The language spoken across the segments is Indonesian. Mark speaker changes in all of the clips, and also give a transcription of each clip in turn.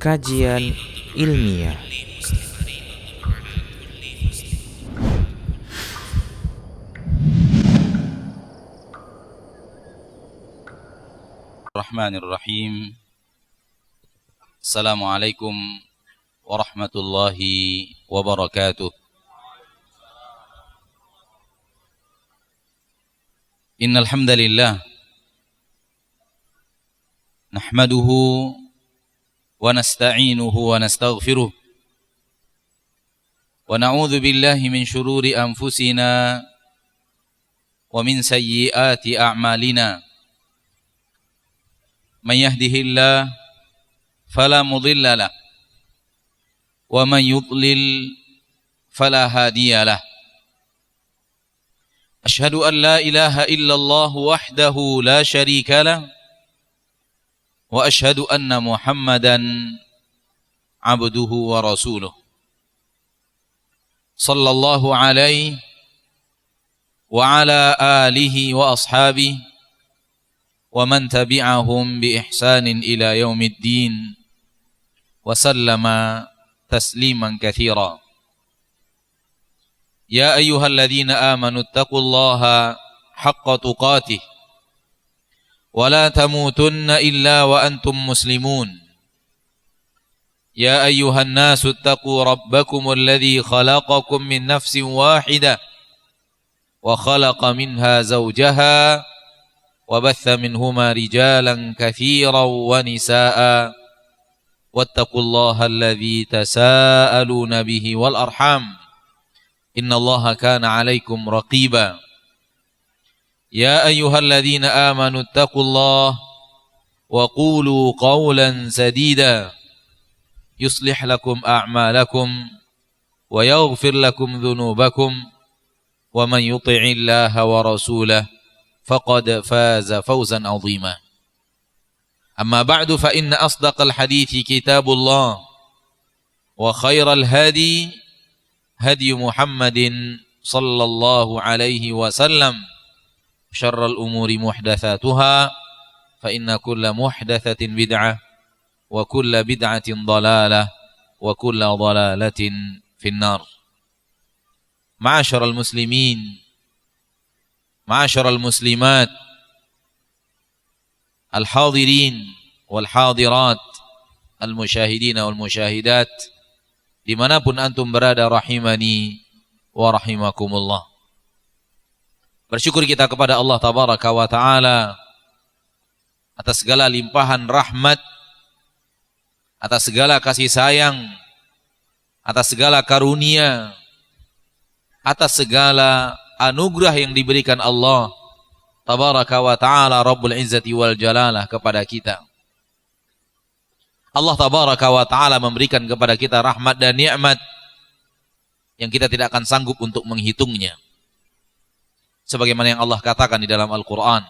Speaker 1: Kajian ilmiah.
Speaker 2: Bismillahirrahmanirrahim. Assalamualaikum warahmatullahi wabarakatuh. Innal hamdalillah nahmaduhu wa nasta'inuhu wa nastaghfiruh wa na'udzu billahi min shururi anfusina wa min sayyiati a'malina. Man yahdihillah fala mudilla lah wa man yudlil fala hadiya lah. Ashhadu an la ilaha illallah wahdahu la syarika lah wa ashhadu anna Muhammadan abduhu wa rasuluh. Sallallahu alaihi wa ala alihi wa ashabihi wa man tabi'ahum bi ihsanin ila yaumiddin wa sallama tasliman katsira. Ya ayyuhalladzina amanu taqullaha haqqa tuqatih wa la tamutunna illa wa antum muslimun. Ya ayyuhan nasu taqu rabbakumul ladzi khalaqakum min nafsin wahidah wa khalaqa minha zawjaha wa batha minhuma rijalan katsiran wa nisaa wattaqullaha alladzi tasaaluna bihi wal arham innallaha kana 'alaikum raqiba. Ya ayyuhalladzina amanu taqullaha wa qulu qawlan sadida yuslih lakum a'malakum wa yaghfir lakum dhunubakum wa man yuti'illaha wa rasulahu faqad faza fawzan 'azima. Amma ba'du fa inna asdaqal hadithi kitabullah wa khairal hadi hadi Muhammadin sallallahu alaihi wasallam. Syarrul umuri muhdatsatuha fa inna kulla muhdatsatin bid'ah wa kulla bid'atin dhalalah wa kulla dhalalatin finnar. Ma'asyiral muslimin, ma'asyiral muslimat, al-hadirin wal hadirat, al-musyahidin wal musyahidat, dimanapun antum berada, rahimani wa rahimakumullah. Bersyukur kita kepada Allah tabaraka wa ta'ala atas segala limpahan rahmat, atas segala kasih sayang, atas segala karunia, atas segala anugerah yang diberikan Allah tabaraka wa ta'ala Rabbul Izzati wal Jalalah kepada kita. Allah tabaraka wa ta'ala memberikan kepada kita rahmat dan nikmat yang kita tidak akan sanggup untuk menghitungnya. Sebagaimana yang Allah katakan di dalam Al-Quran,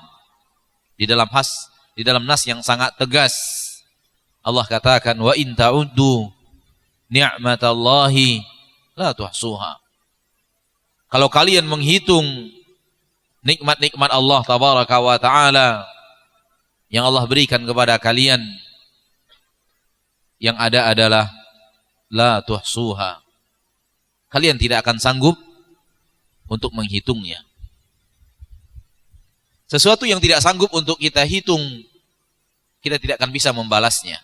Speaker 2: di dalam nas yang sangat tegas, Allah katakan, wa in ta'uddu ni'matallahi la tuhsuha. Kalau kalian menghitung nikmat-nikmat Allah tabaraka wa ta'ala yang Allah berikan kepada kalian, yang ada adalah la tuhsuha. Kalian tidak akan sanggup untuk menghitungnya. Sesuatu yang tidak sanggup untuk kita hitung, kita tidak akan bisa membalasnya.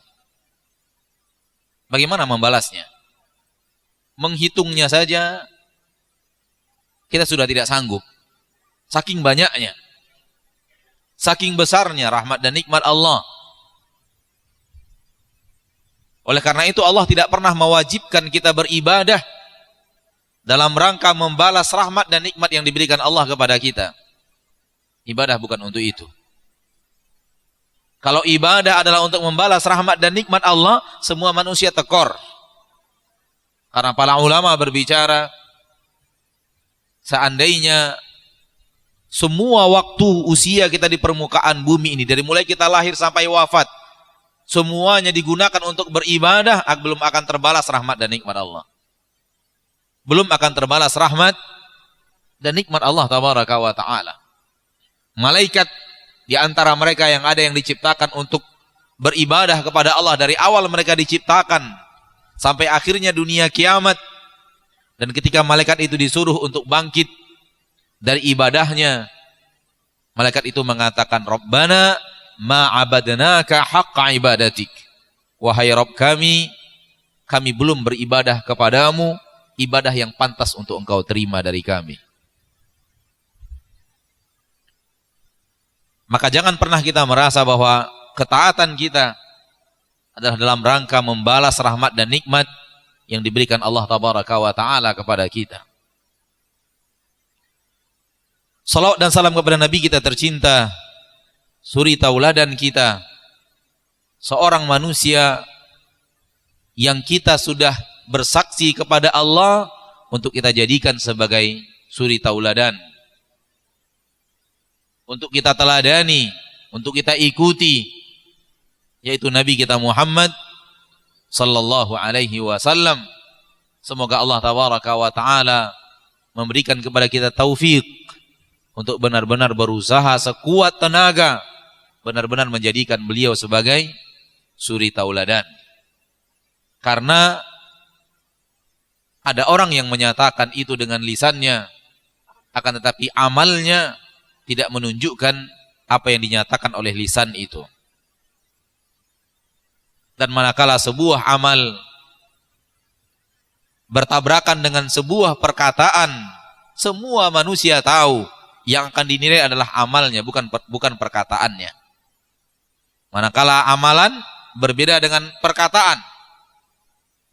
Speaker 2: Bagaimana membalasnya? Menghitungnya saja kita sudah tidak sanggup. Saking banyaknya, saking besarnya rahmat dan nikmat Allah. Oleh karena itu Allah tidak pernah mewajibkan kita beribadah dalam rangka membalas rahmat dan nikmat yang diberikan Allah kepada kita. Ibadah bukan untuk itu. Kalau ibadah adalah untuk membalas rahmat dan nikmat Allah, semua manusia tekor. Karena para ulama berbicara, seandainya semua waktu usia kita di permukaan bumi ini, dari mulai kita lahir sampai wafat, semuanya digunakan untuk beribadah, belum akan terbalas rahmat dan nikmat Allah. Belum akan terbalas rahmat dan nikmat Allah tabaraka wa ta'ala. Malaikat di antara mereka yang ada yang diciptakan untuk beribadah kepada Allah dari awal mereka diciptakan sampai akhirnya dunia kiamat. Dan ketika malaikat itu disuruh untuk bangkit dari ibadahnya, malaikat itu mengatakan, Rabbana ma'abadnaka haqqa ibadatik. Wahai Rabb kami belum beribadah kepadamu ibadah yang pantas untuk engkau terima dari kami. Maka jangan pernah kita merasa bahwa ketaatan kita adalah dalam rangka membalas rahmat dan nikmat yang diberikan Allah Tabaraka wa Ta'ala kepada kita. Salawat dan salam kepada Nabi kita tercinta, suri tauladan kita, seorang manusia yang kita sudah bersaksi kepada Allah untuk kita jadikan sebagai suri tauladan, untuk kita teladani, untuk kita ikuti, yaitu Nabi kita Muhammad sallallahu alaihi wasallam. Semoga Allah Tabaraka wa Ta'ala memberikan kepada kita taufik untuk benar-benar berusaha sekuat tenaga, benar-benar menjadikan beliau sebagai suri tauladan. Karena ada orang yang menyatakan itu dengan lisannya, akan tetapi amalnya tidak menunjukkan apa yang dinyatakan oleh lisan itu. Dan manakala sebuah amal bertabrakan dengan sebuah perkataan, semua manusia tahu yang akan dinilai adalah amalnya, bukan perkataannya. Manakala amalan berbeda dengan perkataan,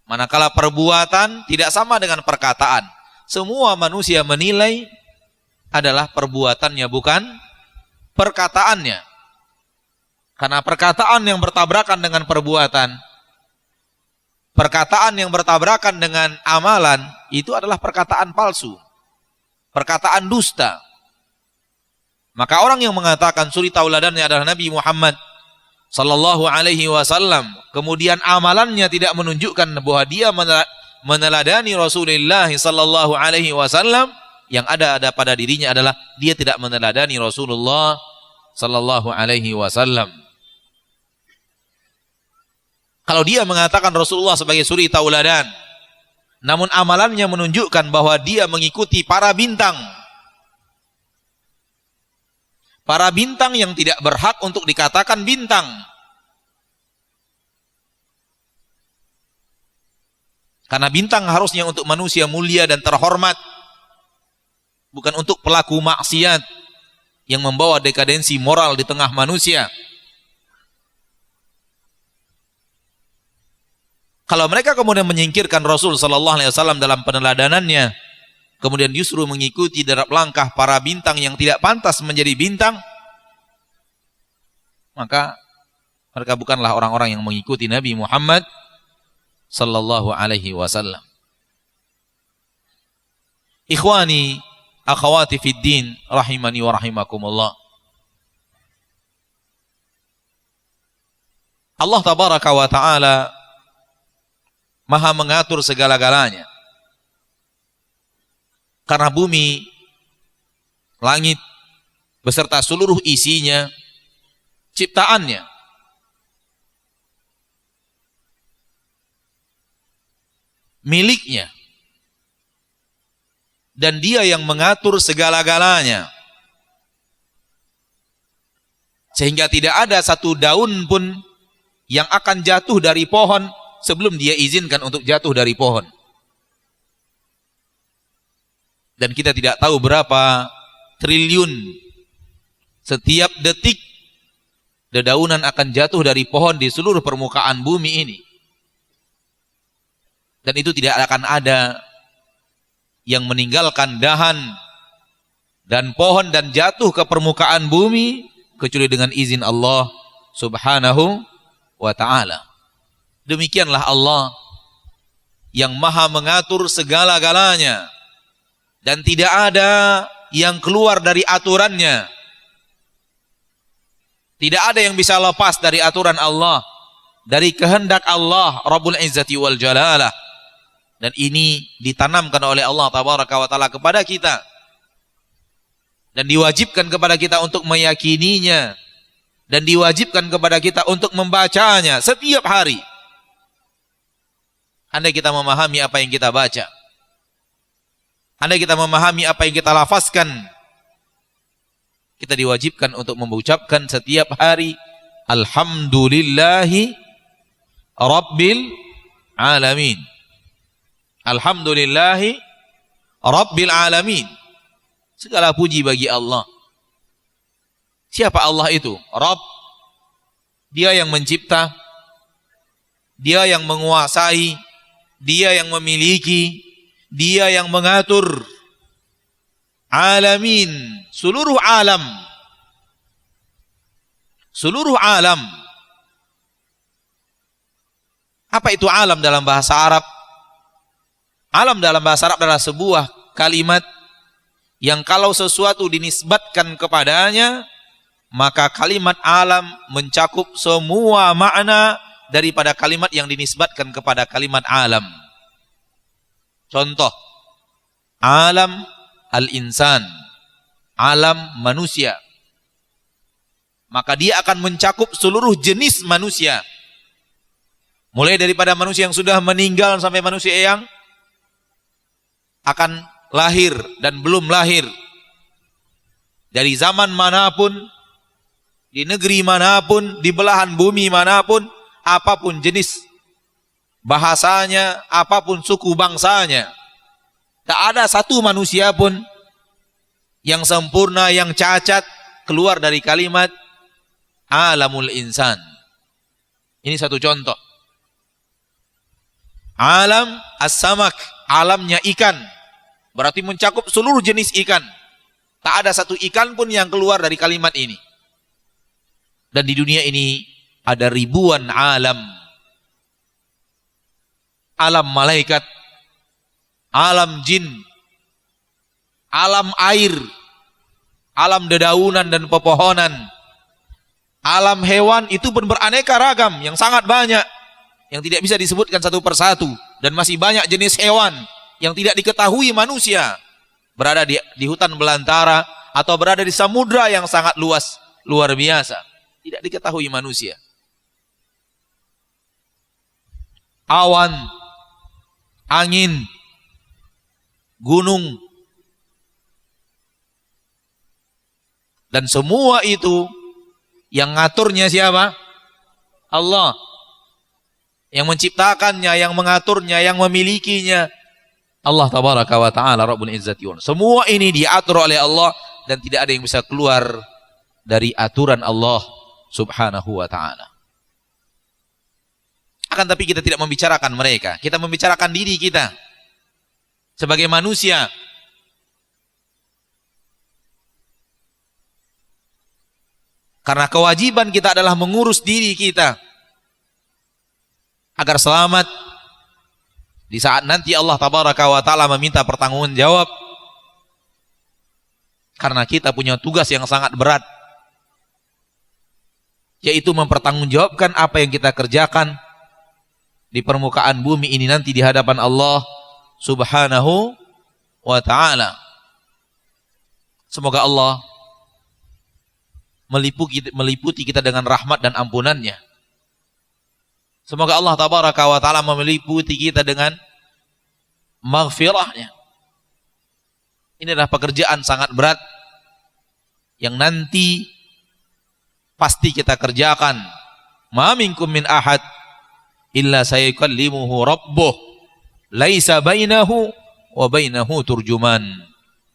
Speaker 2: manakala perbuatan tidak sama dengan perkataan, semua manusia menilai adalah perbuatannya, bukan perkataannya. Karena perkataan yang bertabrakan dengan perbuatan, perkataan yang bertabrakan dengan amalan, itu adalah perkataan palsu, perkataan dusta. Maka orang yang mengatakan suri tauladannya adalah Nabi Muhammad sallallahu alaihi wasallam, kemudian amalannya tidak menunjukkan bahwa dia meneladani Rasulullah sallallahu alaihi wasallam, yang ada pada dirinya adalah dia tidak meneladani Rasulullah sallallahu alaihi wasallam. Kalau dia mengatakan Rasulullah sebagai suri tauladan, namun amalannya menunjukkan bahwa dia mengikuti para bintang yang tidak berhak untuk dikatakan bintang. Karena bintang harusnya untuk manusia mulia dan terhormat, bukan untuk pelaku maksiat yang membawa dekadensi moral di tengah manusia. Kalau mereka kemudian menyingkirkan Rasul sallallahu alaihi wasallam dalam peneladanannya, kemudian justru mengikuti derap langkah para bintang yang tidak pantas menjadi bintang, maka mereka bukanlah orang-orang yang mengikuti Nabi Muhammad sallallahu alaihi wasallam. Ikhwani, akhwati fid din, rahimani wa rahimakumullah. Allah Tabaraka wa Ta'ala Maha mengatur segala-galanya. Karena bumi, langit, beserta seluruh isinya, ciptaannya, miliknya. Dan dia yang mengatur segala-galanya. Sehingga tidak ada satu daun pun yang akan jatuh dari pohon sebelum dia izinkan untuk jatuh dari pohon. Dan kita tidak tahu berapa triliun setiap detik dedaunan akan jatuh dari pohon di seluruh permukaan bumi ini. Dan itu tidak akan ada yang meninggalkan dahan dan pohon dan jatuh ke permukaan bumi kecuali dengan izin Allah Subhanahu wa Ta'ala. Demikianlah Allah yang maha mengatur segala-galanya, dan tidak ada yang keluar dari aturannya. Tidak ada yang bisa lepas dari aturan Allah, dari kehendak Allah Rabbul Izzati wal Jalalah. Dan ini ditanamkan oleh Allah Tabaraka wa Ta'ala kepada kita, dan diwajibkan kepada kita untuk meyakininya dan diwajibkan kepada kita untuk membacanya setiap hari. Andai kita memahami apa yang kita baca, andai kita memahami apa yang kita lafazkan, kita diwajibkan untuk mengucapkan setiap hari Alhamdulillahi Rabbil Alamin. Alhamdulillahi Rabbil Alamin. Segala puji bagi Allah. Siapa Allah itu? Rabb. Dia yang mencipta, dia yang menguasai, dia yang memiliki, dia yang mengatur. Alamin, seluruh alam. Seluruh alam. Apa itu alam dalam bahasa Arab? Alam dalam bahasa Arab adalah sebuah kalimat yang kalau sesuatu dinisbatkan kepadanya, maka kalimat alam mencakup semua makna daripada kalimat yang dinisbatkan kepada kalimat alam. Contoh, alam al-insan, alam manusia. Maka dia akan mencakup seluruh jenis manusia. Mulai daripada manusia yang sudah meninggal sampai manusia yang akan lahir dan belum lahir. Dari zaman manapun, di negeri manapun, di belahan bumi manapun, apapun jenis bahasanya, apapun suku bangsanya, tak ada satu manusia pun yang sempurna, yang cacat, keluar dari kalimat alamul insan. Ini satu contoh. Alam as-samak, alamnya ikan, berarti mencakup seluruh jenis ikan. Tak ada satu ikan pun yang keluar dari kalimat ini. Dan di dunia ini ada ribuan alam. Alam malaikat, alam jin, alam air, alam dedaunan dan pepohonan, alam hewan, itu pun beraneka ragam yang sangat banyak, yang tidak bisa disebutkan satu persatu. Dan masih banyak jenis hewan yang tidak diketahui manusia, berada di hutan belantara atau berada di samudra yang sangat luas, luar biasa, tidak diketahui manusia. Awan, angin, gunung, dan semua itu yang ngaturnya siapa? Allah. Yang menciptakannya, yang mengaturnya, yang memilikinya Allah tabaraka wa ta'ala Rabbul Izzati. Semua ini diatur oleh Allah dan tidak ada yang bisa keluar dari aturan Allah subhanahu wa ta'ala. Akan tapi kita tidak membicarakan mereka, kita membicarakan diri kita sebagai manusia. Karena kewajiban kita adalah mengurus diri kita agar selamat di saat nanti Allah tabaraka wa ta'ala meminta pertanggungjawab. Karena kita punya tugas yang sangat berat, yaitu mempertanggungjawabkan apa yang kita kerjakan di permukaan bumi ini nanti di hadapan Allah subhanahu wa ta'ala. Semoga Allah meliputi kita dengan rahmat dan ampunannya. Semoga Allah tabaraka wa ta'ala meliputi kita dengan maghfirahnya. Ini adalah pekerjaan sangat berat yang nanti pasti kita kerjakan. Ma minkum min ahad illa sayukallimuhu rabbuh laisa bainahu wa bainahu turjuman.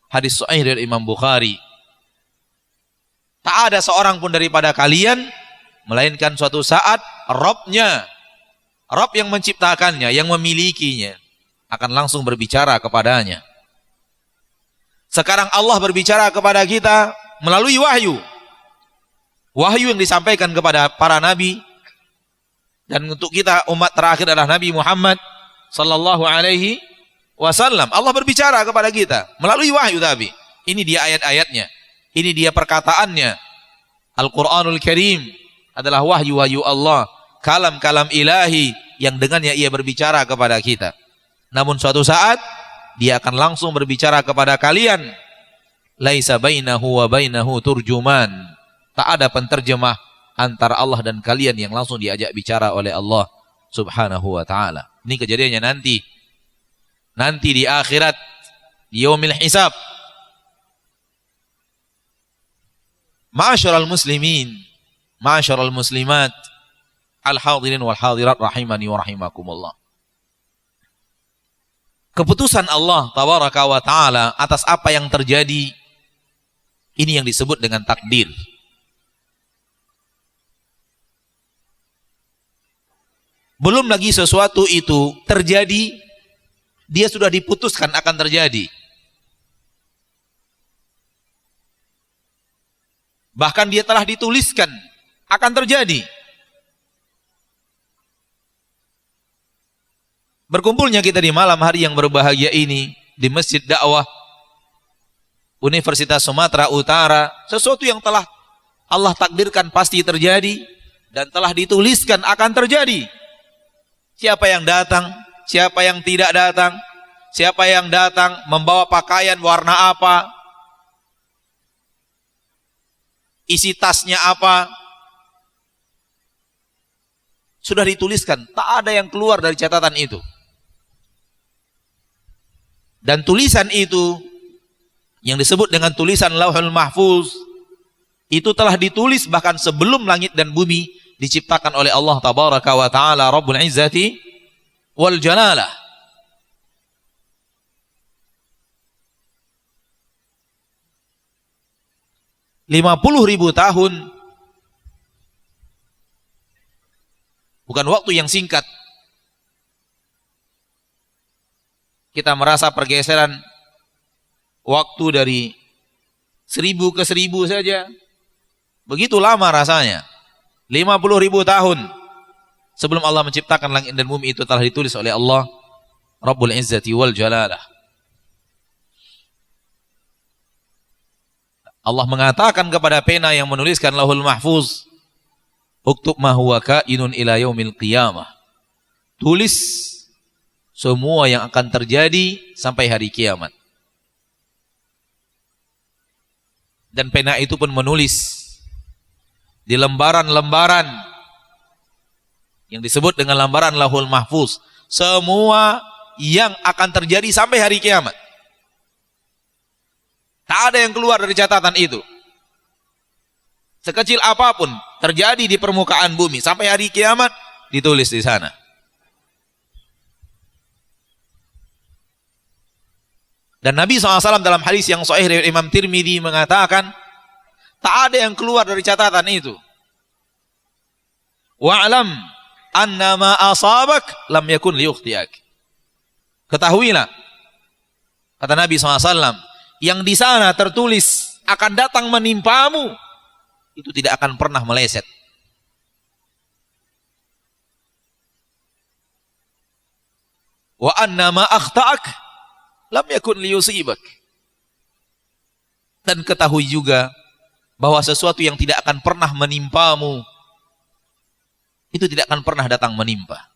Speaker 2: Hadis sahih dari Imam Bukhari. Tak ada seorang pun daripada kalian melainkan suatu saat Rabb-nya, Rabb yang menciptakannya, yang memilikinya, akan langsung berbicara kepadanya. Sekarang Allah berbicara kepada kita melalui wahyu. Wahyu yang disampaikan kepada para nabi. Dan untuk kita umat terakhir adalah Nabi Muhammad sallallahu alaihi wasallam. Allah berbicara kepada kita melalui wahyu tapi. Ini dia ayat-ayatnya. Ini dia perkataannya. Al-Quranul Karim adalah wahyu-wahyu Allah. Kalam-kalam ilahi yang dengannya ia berbicara kepada kita. Namun suatu saat dia akan langsung berbicara kepada kalian. Laisa bainahu wa bainahu turjuman. Tak ada penterjemah antara Allah dan kalian yang langsung diajak bicara oleh Allah Subhanahu wa taala. Ini kejadiannya nanti. Nanti di akhirat, di yaumil hisab. Ma'asyiral muslimin, ma'asyiral muslimat, al-hadirin wal hadirat rahimani wa rahimakumullah. Keputusan Allah tabaraka wa taala atas apa yang terjadi, ini yang disebut dengan takdir. Belum lagi sesuatu itu terjadi, dia sudah diputuskan akan terjadi. Bahkan dia telah dituliskan akan terjadi. Berkumpulnya kita di malam hari yang berbahagia ini di Masjid Dakwah Universitas Sumatera Utara, sesuatu yang telah Allah takdirkan pasti terjadi dan telah dituliskan akan terjadi. Siapa yang datang, siapa yang tidak datang, siapa yang datang membawa pakaian warna apa, isi tasnya apa, sudah dituliskan. Tak ada yang keluar dari catatan itu. Dan tulisan itu yang disebut dengan tulisan Lauhul Mahfuz itu telah ditulis bahkan sebelum langit dan bumi diciptakan oleh Allah tabaraka wa taala Rabbul Izzati wal Jalalah. ribu tahun bukan waktu yang singkat. Kita merasa pergeseran waktu dari 1000 ke 1000 saja. Begitu lama rasanya. 50.000 tahun sebelum Allah menciptakan langit dan bumi itu telah ditulis oleh Allah Rabbul Izzati wal Jalalah. Allah mengatakan kepada pena yang menuliskan Lauhul Mahfuz, "Uktub ma huwa kainun ila yaumil qiyamah." Tulis semua yang akan terjadi sampai hari kiamat. Dan pena itu pun menulis di lembaran-lembaran yang disebut dengan lembaran Lauhul Mahfuz semua yang akan terjadi sampai hari kiamat. Tak ada yang keluar dari catatan itu. Sekecil apapun terjadi di permukaan bumi sampai hari kiamat ditulis di sana. Dan Nabi SAW dalam hadis yang sahih riwayat Imam Tirmidzi mengatakan, tak ada yang keluar dari catatan itu. Wa'lam anna ma asabak lam yakun liyukhtiak. Ketahuilah, kata Nabi SAW, yang di sana tertulis akan datang menimpamu, itu tidak akan pernah meleset. Wa anna ma akhta'ak lam yakun liyusibak. Dan ketahui juga bahwa sesuatu yang tidak akan pernah menimpamu itu tidak akan pernah datang menimpa.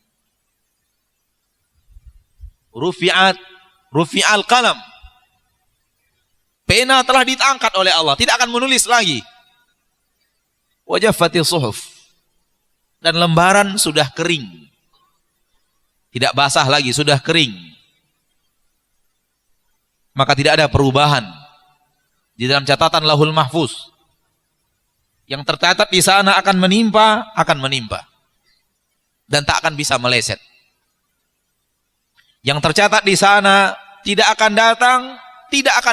Speaker 2: Rufi'al qalam. Pena telah diangkat oleh Allah, tidak akan menulis lagi. Wajaffati suhuf. Dan lembaran sudah kering. Tidak basah lagi, sudah kering. Maka tidak ada perubahan di dalam catatan Lauhul Mahfuz. Yang tercatat di sana akan menimpa, dan tak akan bisa meleset. Yang tercatat di sana tidak akan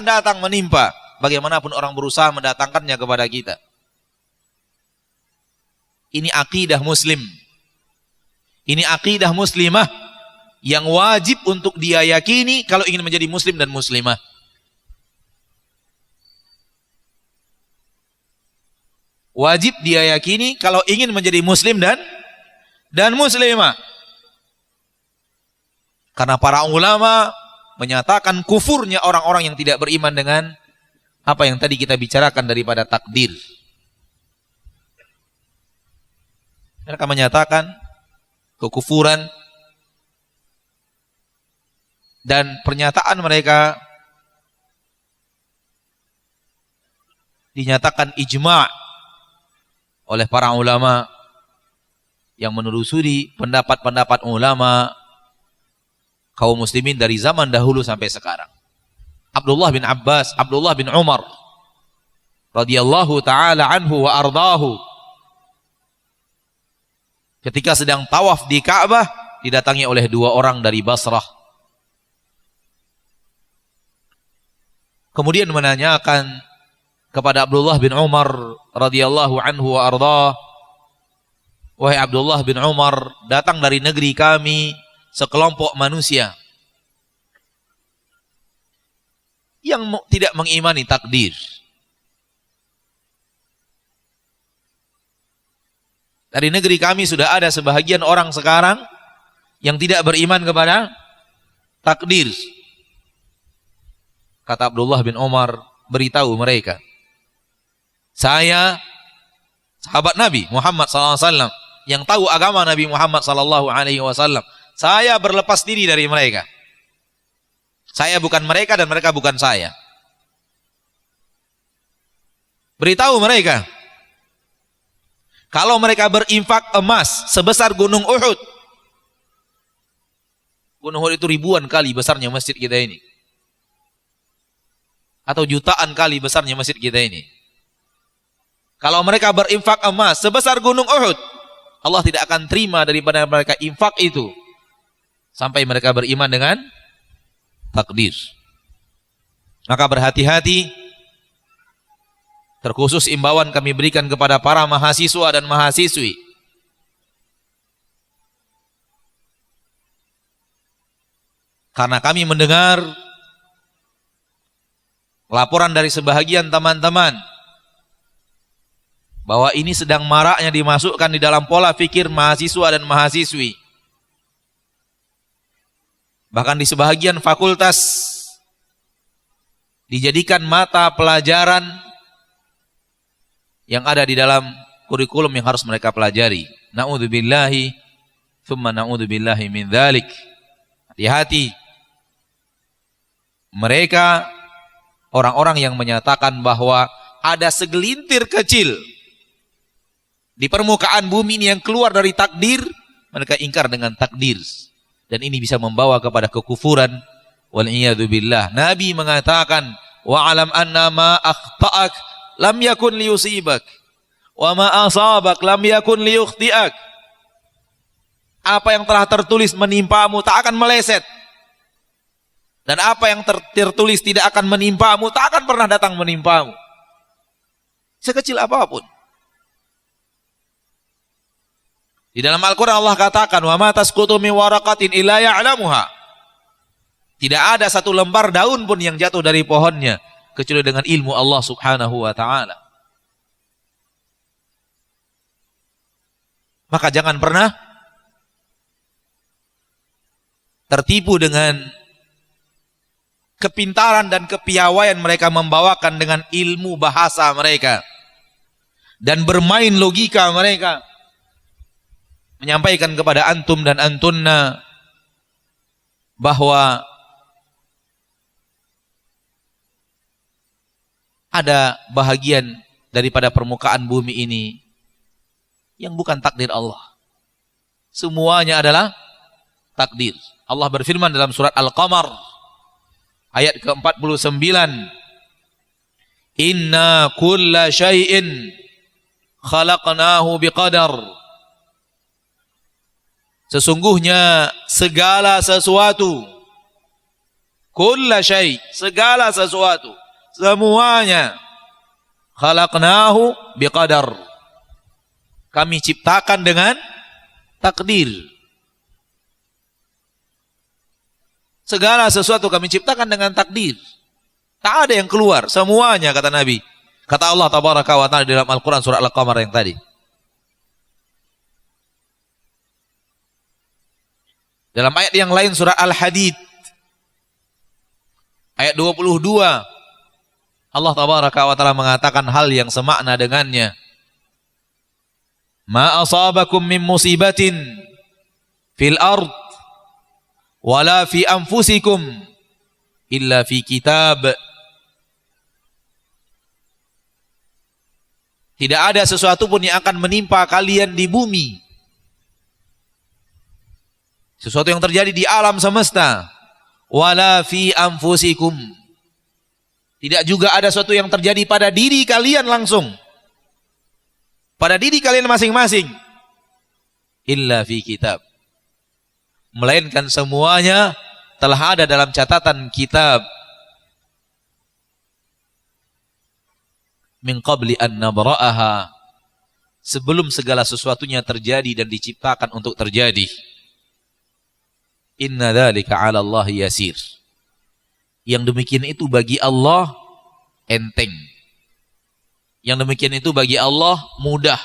Speaker 2: datang menimpa, bagaimanapun orang berusaha mendatangkannya kepada kita. Ini akidah muslim. Ini akidah muslimah yang wajib untuk dia yakini kalau ingin menjadi muslim dan muslimah. Wajib dia yakini kalau ingin menjadi muslim dan muslimah. Karena para ulama menyatakan kufurnya orang-orang yang tidak beriman dengan apa yang tadi kita bicarakan daripada takdir. Mereka menyatakan kekufuran dan pernyataan mereka dinyatakan ijma' oleh para ulama yang menelusuri pendapat-pendapat ulama kaum muslimin dari zaman dahulu sampai sekarang. Abdullah bin Abbas, Abdullah bin Umar radhiyallahu taala anhu wa ardahu, ketika sedang tawaf di Ka'bah didatangi oleh dua orang dari Basrah. Kemudian menanyakan kepada Abdullah bin Umar radhiyallahu anhu wa ardah, wahai Abdullah bin Umar, datang dari negeri kami sekelompok manusia yang tidak mengimani takdir. Dari negeri kami sudah ada sebahagian orang sekarang yang tidak beriman kepada takdir. Kata Abdullah bin Umar, beritahu mereka, saya sahabat Nabi Muhammad SAW yang tahu agama Nabi Muhammad SAW. Saya berlepas diri dari mereka. Saya bukan mereka dan mereka bukan saya. Beritahu mereka, kalau mereka berinfak emas sebesar gunung Uhud. Gunung Uhud itu ribuan kali besarnya masjid kita ini. Atau jutaan kali besarnya masjid kita ini. Kalau mereka berinfak emas sebesar gunung Uhud, Allah tidak akan terima daripada mereka infak itu sampai mereka beriman dengan takdir. Maka berhati-hati, terkhusus imbauan kami berikan kepada para mahasiswa dan mahasiswi. Karena kami mendengar laporan dari sebahagian teman-teman bahwa ini sedang maraknya dimasukkan di dalam pola pikir mahasiswa dan mahasiswi. Bahkan di sebahagian fakultas dijadikan mata pelajaran yang ada di dalam kurikulum yang harus mereka pelajari. Na'udzubillahi thumma na'udzubillahi min dzalik. Hati-hati. Mereka orang-orang yang menyatakan bahwa ada segelintir kecil di permukaan bumi ini yang keluar dari takdir, mereka ingkar dengan takdir. Dan ini bisa membawa kepada kekufuran. Wal'iyadzubillah. Nabi mengatakan, wa'alam anna ma akhta'ak lam yakun liyusibak, wa ma asabak lam yakun liyukhti'ak. Apa yang telah tertulis menimpamu tak akan meleset. Dan apa yang tertulis tidak akan menimpamu tak akan pernah datang menimpamu. Sekecil apapun. Di dalam Al-Quran Allah katakan, wa ma tasqutu min waraqatin illa ya'lamuha. Tidak ada satu lembar daun pun yang jatuh dari pohonnya kecuali dengan ilmu Allah Subhanahu wa taala. Maka jangan pernah tertipu dengan kepintaran dan kepiawaian mereka membawakan dengan ilmu bahasa mereka dan bermain logika mereka, menyampaikan kepada antum dan antunna bahwa ada bahagian daripada permukaan bumi ini yang bukan takdir Allah. Semuanya adalah takdir. Allah berfirman dalam surat Al-Qamar ayat ke-49, inna kulla syai'in khalaqnahu biqadar. Sesungguhnya segala sesuatu, kulla syai', segala sesuatu, semuanya, khalaqnahu biqadar, kami ciptakan dengan takdir. Segala sesuatu kami ciptakan dengan takdir. Tak ada yang keluar, semuanya kata Nabi. Kata Allah tabaraka wa ta'ala dalam Al-Quran surah Al-Qamar yang tadi. Dalam ayat yang lain surah Al-Hadid ayat 22, Allah tabaraka wa ta'ala mengatakan hal yang semakna dengannya. Ma asabakum min musibatin fil ard wala fi anfusikum illa fi kitab. Tidak ada sesuatu pun yang akan menimpa kalian di bumi. Sesuatu yang terjadi di alam semesta. Wala fi anfusikum. Tidak juga ada sesuatu yang terjadi pada diri kalian langsung. Pada diri kalian masing-masing. Illa fi kitab. Melainkan semuanya telah ada dalam catatan kitab. Min qabli an nabra'aha, sebelum segala sesuatunya terjadi dan diciptakan untuk terjadi. Inna dzalika 'ala Allah yasir. Yang demikian itu bagi Allah enteng. Yang demikian itu bagi Allah mudah.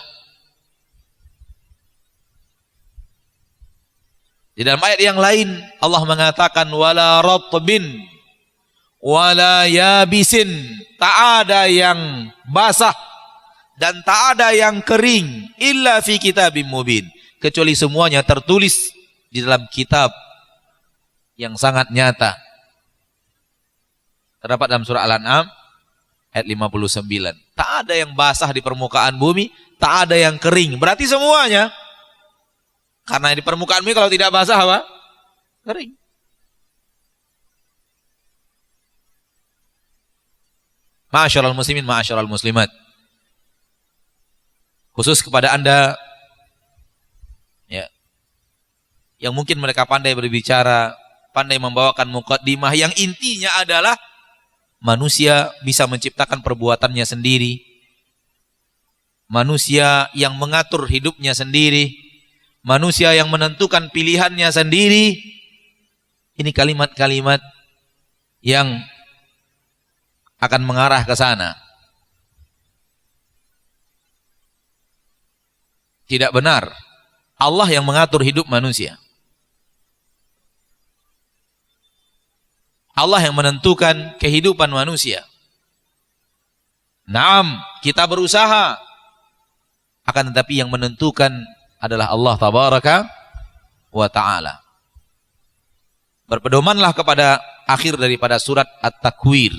Speaker 2: Di dalam ayat yang lain Allah mengatakan wala ratbin wala yabisin, tak ada yang basah dan tak ada yang kering illa fi kitabim mubin, kecuali semuanya tertulis di dalam kitab yang sangat nyata. Terdapat dalam surah Al-An'am ayat 59. Tak ada yang basah di permukaan bumi, tak ada yang kering, berarti semuanya. Karena di permukaan bumi kalau tidak basah apa? Kering. Ma'asyiral muslimin, ma'asyiral muslimat. Khusus kepada Anda ya, yang mungkin mereka pandai berbicara, pandai membawakan muqaddimah yang intinya adalah manusia bisa menciptakan perbuatannya sendiri. Manusia yang mengatur hidupnya sendiri. Manusia yang menentukan pilihannya sendiri. Ini kalimat-kalimat yang akan mengarah ke sana. Tidak benar. Allah yang mengatur hidup manusia. Allah yang menentukan kehidupan manusia. Naam, kita berusaha. Akan tetapi yang menentukan adalah Allah tabaraka wa ta'ala. Berpedomanlah kepada akhir daripada surat At-Takwir.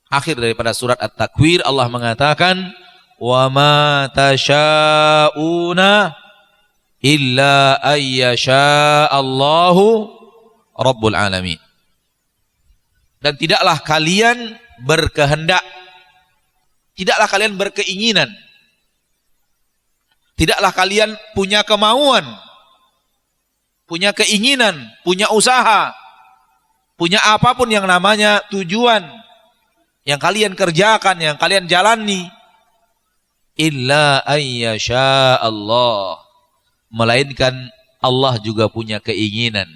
Speaker 2: Akhir daripada surat At-Takwir Allah mengatakan wa ma tasha'una illa ayyasha Allahu rabbul alamin. Dan tidaklah kalian berkehendak, tidaklah kalian berkeinginan, tidaklah kalian punya kemauan, punya keinginan, punya usaha, punya apapun yang namanya tujuan yang kalian kerjakan, yang kalian jalani, illa ayyasha Allah, melainkan Allah juga punya keinginan.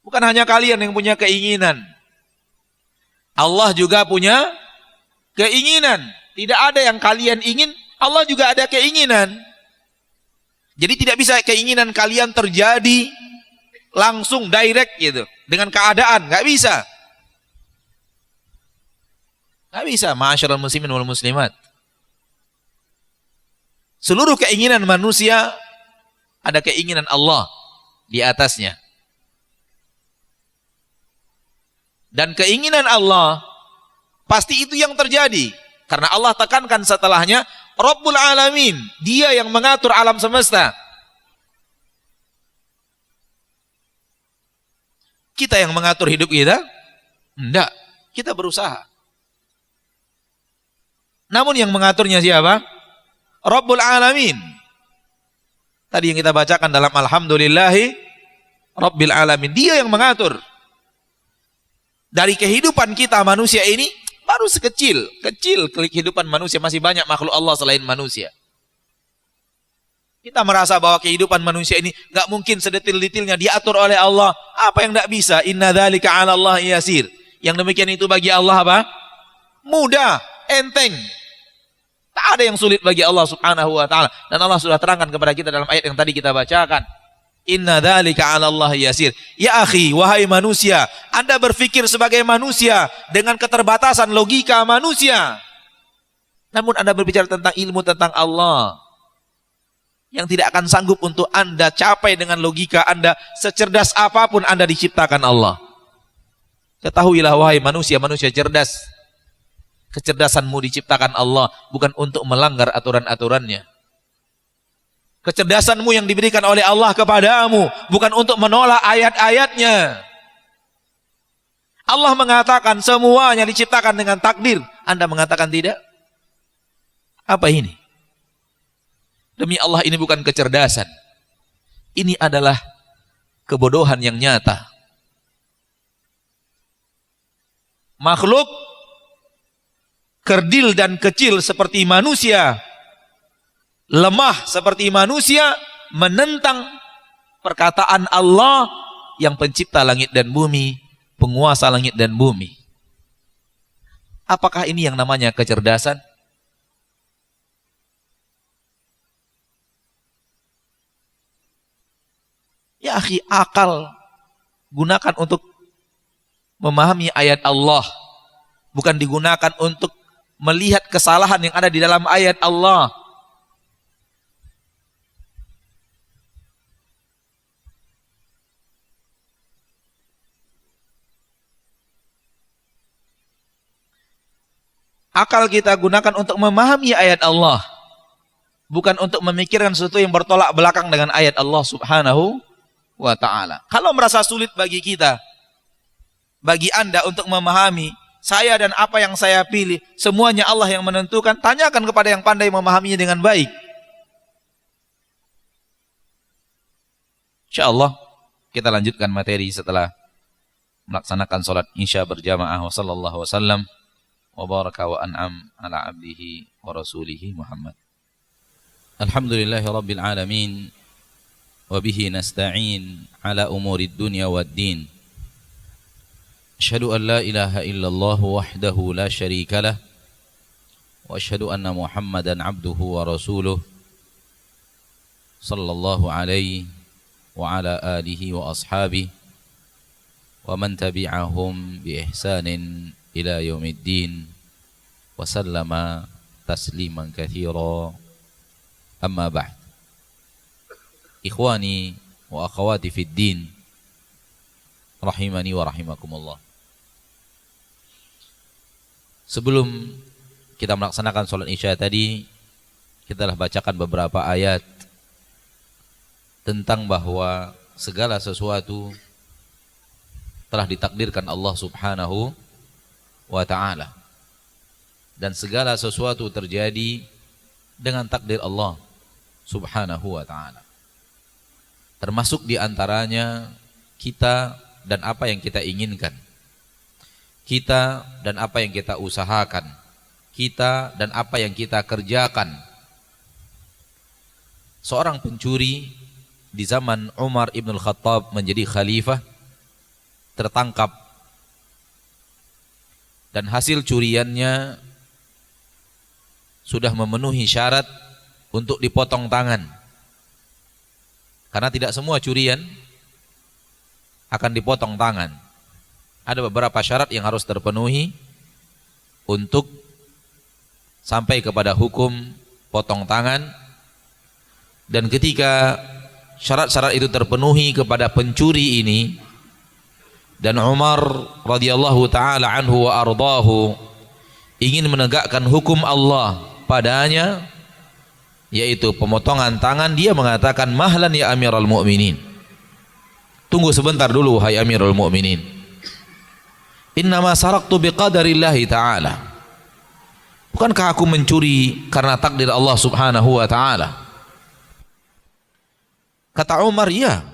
Speaker 2: Bukan hanya kalian yang punya keinginan, Allah juga punya keinginan. Tidak ada yang kalian ingin, Allah juga ada keinginan. Jadi tidak bisa keinginan kalian terjadi langsung direct gitu dengan keadaan, nggak bisa. Nggak bisa, ma'asyiral muslimin wal muslimat. Seluruh keinginan manusia ada keinginan Allah di atasnya. Dan keinginan Allah pasti itu yang terjadi. Karena Allah tekankan setelahnya Rabbul Alamin, Dia yang mengatur alam semesta. Kita yang mengatur hidup kita? Enggak, kita berusaha. Namun yang mengaturnya siapa? Rabbul Alamin. Tadi yang kita bacakan dalam Alhamdulillahi Rabbil Alamin, Dia yang mengatur. Dari kehidupan kita manusia ini baru kecil kehidupan manusia, masih banyak makhluk Allah selain manusia. Kita merasa bahwa kehidupan manusia ini nggak mungkin sedetil-detilnya diatur oleh Allah. Apa yang nggak bisa? Inna dzalika 'ala Allah yasir. Yang demikian itu bagi Allah apa? Mudah, enteng. Tak ada yang sulit bagi Allah Subhanahu wa taala. Dan Allah sudah terangkan kepada kita dalam ayat yang tadi kita bacakan. Inna dzalika 'ala Allah yasir. Ya akhi, wahai manusia, Anda berpikir sebagai manusia dengan keterbatasan logika manusia. Namun Anda berbicara tentang ilmu tentang Allah yang tidak akan sanggup untuk Anda capai dengan logika Anda, secerdas apapun Anda diciptakan Allah. Ketahuilah wahai manusia, manusia cerdas. Kecerdasanmu diciptakan Allah bukan untuk melanggar aturan-aturannya. Kecerdasanmu yang diberikan oleh Allah kepadamu bukan untuk menolak ayat-ayatnya. Allah mengatakan semuanya diciptakan dengan takdir. Anda mengatakan tidak? Apa ini? Demi Allah, ini bukan kecerdasan. Ini adalah kebodohan yang nyata. Makhluk kerdil dan kecil seperti manusia, lemah seperti manusia, menentang perkataan Allah yang pencipta langit dan bumi, penguasa langit dan bumi. Apakah ini yang namanya kecerdasan? Ya akhi, akal gunakan untuk memahami ayat Allah, bukan digunakan untuk melihat kesalahan yang ada di dalam ayat Allah. Akal kita gunakan untuk memahami ayat Allah, bukan untuk memikirkan sesuatu yang bertolak belakang dengan ayat Allah Subhanahu wa ta'ala. Kalau merasa sulit bagi kita, bagi Anda untuk memahami saya dan apa yang saya pilih, semuanya Allah yang menentukan, tanyakan kepada yang pandai memahaminya dengan baik. InsyaAllah kita lanjutkan materi setelah melaksanakan salat Isya berjamaah. Wa sallallahu wasallam wa baraka wa an'am ala abdihi wa rasulihi Muhammad. Alhamdulillahi rabbil alamin, wa bihi nasta'in ala umurid dunya wad din. Asyhadu an la ilaha illallah wahdahu la syarika lah, wa asyhadu anna Muhammadan abduhu wa rasuluh sallallahu alaihi wa ala alihi wa ashabihi wa man tabi'ahum bi ihsanin ila yaumiddin wa sallama tasliman katsira. Amma ba'd. Ikhwani wa akhwati fid din, rahimani wa rahimakumullah. Sebelum kita melaksanakan salat Isya tadi, kita telah bacakan beberapa ayat tentang bahwa segala sesuatu telah ditakdirkan Allah Subhanahu wa ta'ala, dan segala sesuatu terjadi dengan takdir Allah Subhanahu wa ta'ala. Termasuk diantaranya kita dan apa yang kita inginkan, kita dan apa yang kita usahakan, kita dan apa yang kita kerjakan. Seorang pencuri di zaman Umar ibn Khattab menjadi khalifah tertangkap, dan hasil curiannya sudah memenuhi syarat untuk dipotong tangan. Karena tidak semua curian akan dipotong tangan. Ada beberapa syarat yang harus terpenuhi untuk sampai kepada hukum potong tangan. Dan ketika syarat-syarat itu terpenuhi kepada pencuri ini, dan Umar radhiyallahu taala anhu wa ardahu ingin menegakkan hukum Allah padanya, yaitu pemotongan tangan, dia mengatakan, mahlan ya Amirul Mukminin, tunggu sebentar dulu hai Amirul Mukminin, innama saraktu biqadarillahi ta'ala, bukankah aku mencuri karena takdir Allah Subhanahu wa ta'ala? Kata Umar, ya,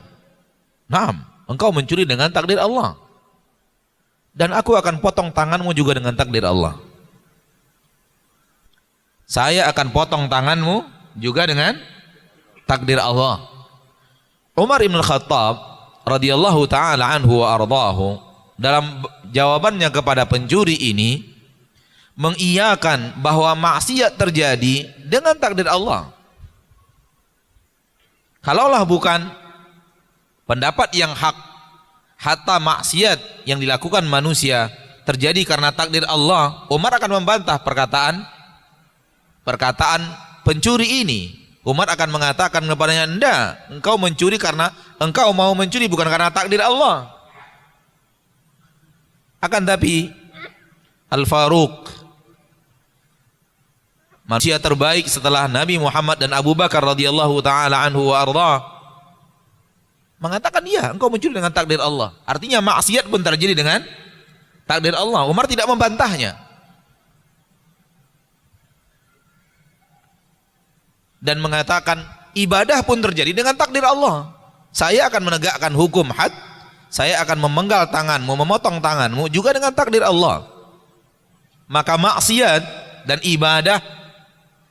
Speaker 2: naam, engkau mencuri dengan takdir Allah, dan aku akan potong tanganmu juga dengan takdir Allah. Saya akan potong tanganmu juga dengan takdir Allah. Umar ibn Khattab radhiyallahu taala anhu wa ardahu dalam jawabannya kepada pencuri ini mengiyakan bahwa maksiat terjadi dengan takdir Allah. Kalaulah bukan pendapat yang hak, hatta maksiat yang dilakukan manusia terjadi karena takdir Allah, Umar akan membantah perkataan pencuri ini. Umar akan mengatakan kepadanya, enggak, engkau mencuri karena engkau mau mencuri, bukan karena takdir Allah. Akan tapi Al-Faruq manusia terbaik setelah Nabi Muhammad dan Abu Bakar radhiyallahu taala anhu wa arda, mengatakan iya, engkau mencuri dengan takdir Allah. Artinya maksiat pun terjadi dengan takdir Allah. Umar tidak membantahnya dan mengatakan ibadah pun terjadi dengan takdir Allah. Saya akan menegakkan hukum had, saya akan memenggal tanganmu, memotong tanganmu juga dengan takdir Allah. Maka maksiat dan ibadah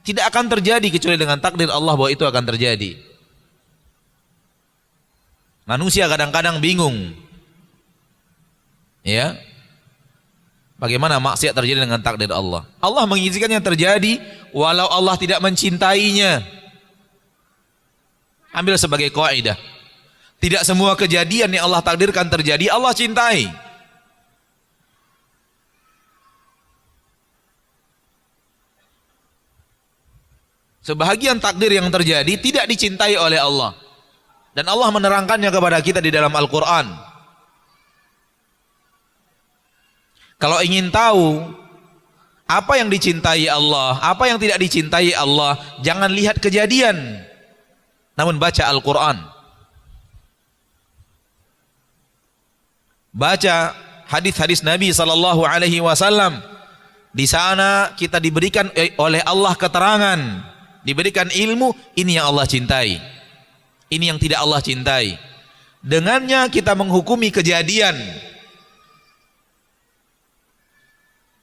Speaker 2: tidak akan terjadi kecuali dengan takdir Allah bahwa itu akan terjadi. Manusia kadang-kadang bingung, ya, bagaimana maksiat terjadi dengan takdir Allah. Allah mengizinkannya terjadi walau Allah tidak mencintainya. Ambil sebagai kaidah, tidak semua kejadian yang Allah takdirkan terjadi Allah cintai. Sebahagian takdir yang terjadi tidak dicintai oleh Allah, dan Allah menerangkannya kepada kita di dalam Al-Quran. Kalau ingin tahu apa yang dicintai Allah, apa yang tidak dicintai Allah, jangan lihat kejadian, namun baca Al-Quran. Baca hadis-hadis Nabi SAW. Di sana kita diberikan oleh Allah keterangan, diberikan ilmu, ini yang Allah cintai, ini yang tidak Allah cintai. Dengannya kita menghukumi kejadian.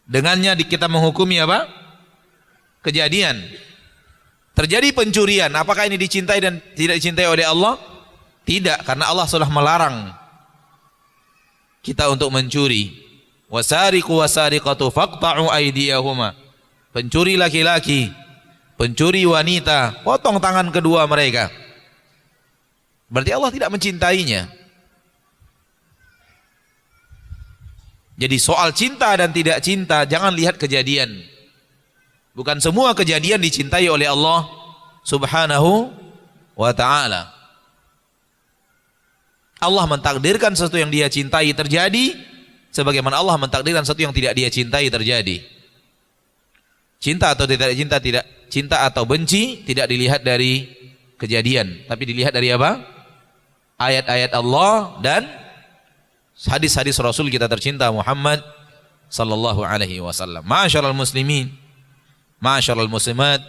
Speaker 2: Dengannya kita menghukumi apa? Kejadian. Terjadi pencurian, apakah ini dicintai dan tidak dicintai oleh Allah? Tidak, karena Allah sudah melarang kita untuk mencuri. Wasariqu wasariqatu faqta'u aydiyahuma. Pencuri laki-laki, pencuri wanita, potong tangan kedua mereka. Berarti Allah tidak mencintainya. Jadi soal cinta dan tidak cinta, jangan lihat kejadian. Bukan semua kejadian dicintai oleh Allah Subhanahu wa ta'ala. Allah mentakdirkan sesuatu yang Dia cintai terjadi, sebagaimana Allah mentakdirkan sesuatu yang tidak Dia cintai terjadi. Cinta atau tidak cinta, tidak cinta atau benci tidak dilihat dari kejadian, tapi dilihat dari apa? Ayat-ayat Allah dan hadis-hadis Rasul kita tercinta Muhammad sallallahu alaihi wasallam. Ma'asyiral muslimin, ma'asyiral muslimat,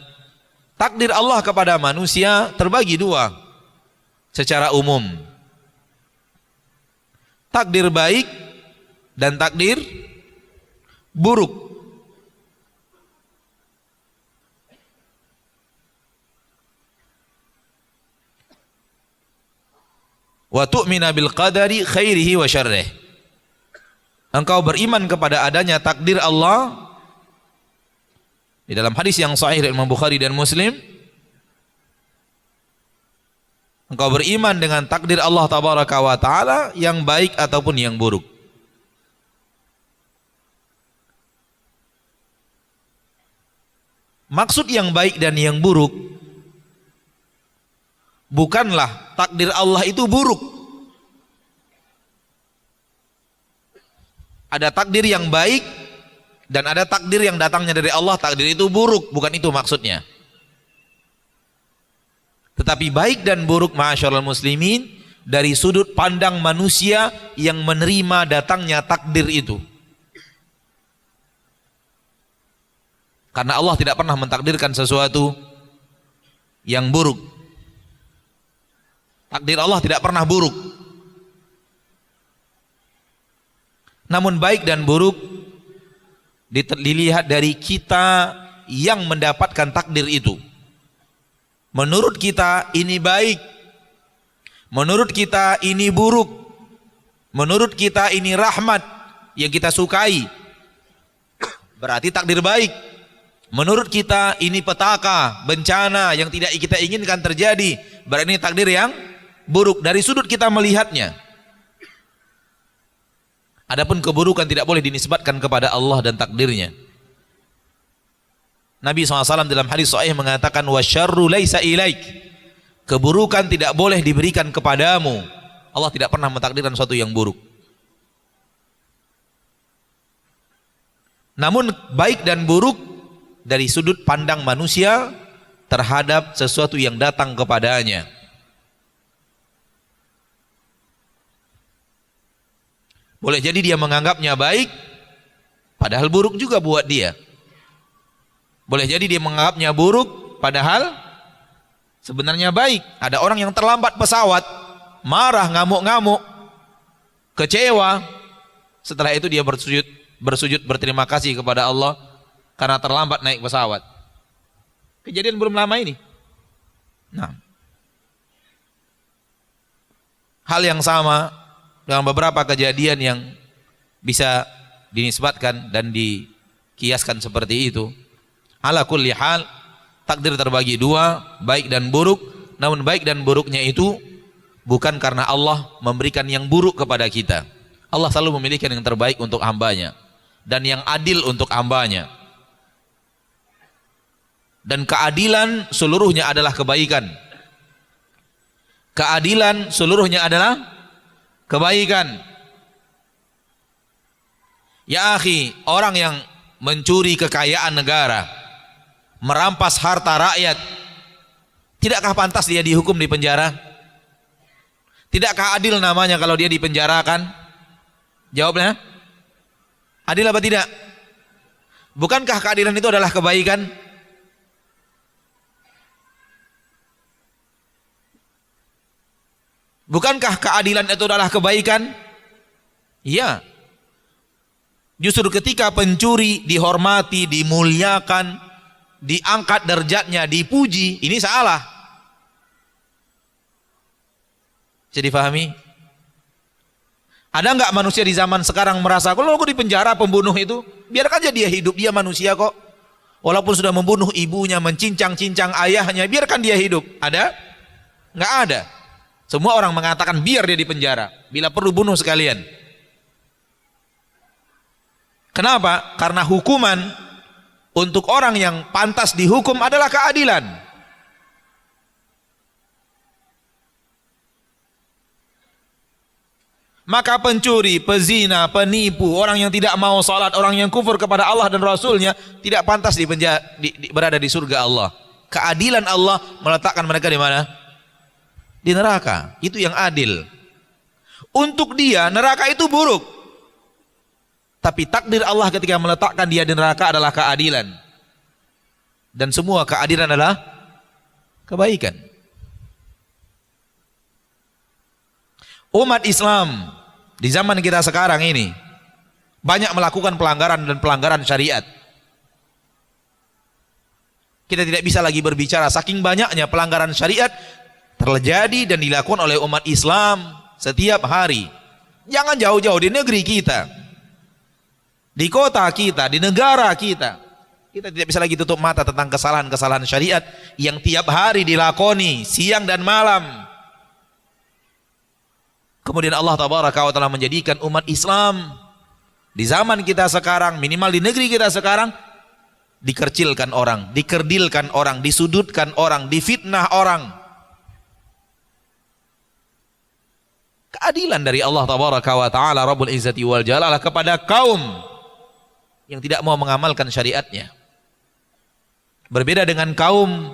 Speaker 2: takdir Allah kepada manusia terbagi dua secara umum. Takdir baik dan takdir buruk. Wa tu'mina bil qadari khairihi wa syarrih. Engkau beriman kepada adanya takdir Allah. Di dalam hadis yang sahih dari Imam Bukhari dan Muslim, engkau beriman dengan takdir Allah tabaraka wa taala yang baik ataupun yang buruk. Maksud yang baik dan yang buruk bukanlah takdir Allah itu buruk. Ada takdir yang baik dan ada takdir yang datangnya dari Allah, takdir itu buruk, bukan itu maksudnya. Tetapi baik dan buruk ma'asyiral muslimin dari sudut pandang manusia yang menerima datangnya takdir itu. Karena Allah tidak pernah mentakdirkan sesuatu yang buruk. Takdir Allah tidak pernah buruk. Namun baik dan buruk dilihat dari kita yang mendapatkan takdir itu. Menurut kita ini baik, menurut kita ini buruk, menurut kita ini rahmat yang kita sukai, berarti takdir baik. Menurut kita ini petaka, bencana yang tidak kita inginkan terjadi, berarti ini takdir yang buruk dari sudut kita melihatnya. Adapun keburukan tidak boleh dinisbatkan kepada Allah dan takdirnya. Nabi SAW dalam hadis sahih mengatakan wasyarru laisa ilaik. Keburukan tidak boleh diberikan kepadamu. Allah tidak pernah mentakdirkan sesuatu yang buruk. Namun baik dan buruk dari sudut pandang manusia terhadap sesuatu yang datang kepadanya. Boleh jadi dia menganggapnya baik, padahal buruk juga buat dia. Boleh jadi dia menganggapnya buruk, padahal sebenarnya baik. Ada orang yang terlambat pesawat, marah, ngamuk-ngamuk, kecewa. Setelah itu dia bersujud berterima kasih kepada Allah karena terlambat naik pesawat. Kejadian belum lama ini. Nah, hal yang sama dengan beberapa kejadian yang bisa dinisbatkan dan dikiaskan seperti itu. Ala kulli hal, takdir terbagi dua, baik dan buruk. Namun baik dan buruknya itu bukan karena Allah memberikan yang buruk kepada kita. Allah selalu memilihkan yang terbaik untuk hambanya dan yang adil untuk hambanya. Dan keadilan seluruhnya adalah kebaikan. Keadilan seluruhnya adalah kebaikan. Ya akhi, orang yang mencuri kekayaan negara, merampas harta rakyat, tidakkah pantas dia dihukum di penjara? Tidakkah adil namanya kalau dia dipenjarakan? Jawabnya, adil apa tidak? Bukankah keadilan itu adalah kebaikan? Bukankah keadilan itu adalah kebaikan? Iya. Justru ketika pencuri dihormati, dimuliakan, diangkat derajatnya, dipuji, ini salah. Bisa difahami? Ada enggak manusia di zaman sekarang merasa, kalau aku di penjara pembunuh itu, biarkan aja dia hidup, dia manusia kok. Walaupun sudah membunuh ibunya, mencincang-cincang ayahnya, biarkan dia hidup. Ada? Enggak ada. Semua orang mengatakan biar dia di penjara, bila perlu bunuh sekalian. Kenapa? Karena hukuman untuk orang yang pantas dihukum adalah keadilan. Maka pencuri, pezina, penipu, orang yang tidak mau salat, orang yang kufur kepada Allah dan Rasulnya tidak pantas berada di surga Allah. Keadilan Allah meletakkan mereka di mana? Di neraka. Itu yang adil. Untuk dia neraka itu buruk, tapi takdir Allah ketika meletakkan dia di neraka adalah keadilan. Dan semua keadilan adalah kebaikan. Umat Islam di zaman kita sekarang ini banyak melakukan pelanggaran dan pelanggaran syariat. Kita tidak bisa lagi berbicara, saking banyaknya pelanggaran syariat terjadi dan dilakukan oleh umat Islam setiap hari. Jangan jauh-jauh, di negeri kita, di kota kita, di negara kita, kita tidak bisa lagi tutup mata tentang kesalahan-kesalahan syariat yang tiap hari dilakoni, siang dan malam. Kemudian Allah Tabaraka wa Ta'ala menjadikan umat Islam di zaman kita sekarang, minimal di negeri kita sekarang, dikercilkan orang, dikerdilkan orang, disudutkan orang, difitnah orang. Keadilan dari Allah Tabaraka wa Ta'ala Rabbul Izzati wal Jalalah kepada kaum yang tidak mau mengamalkan syariatnya. Berbeda dengan kaum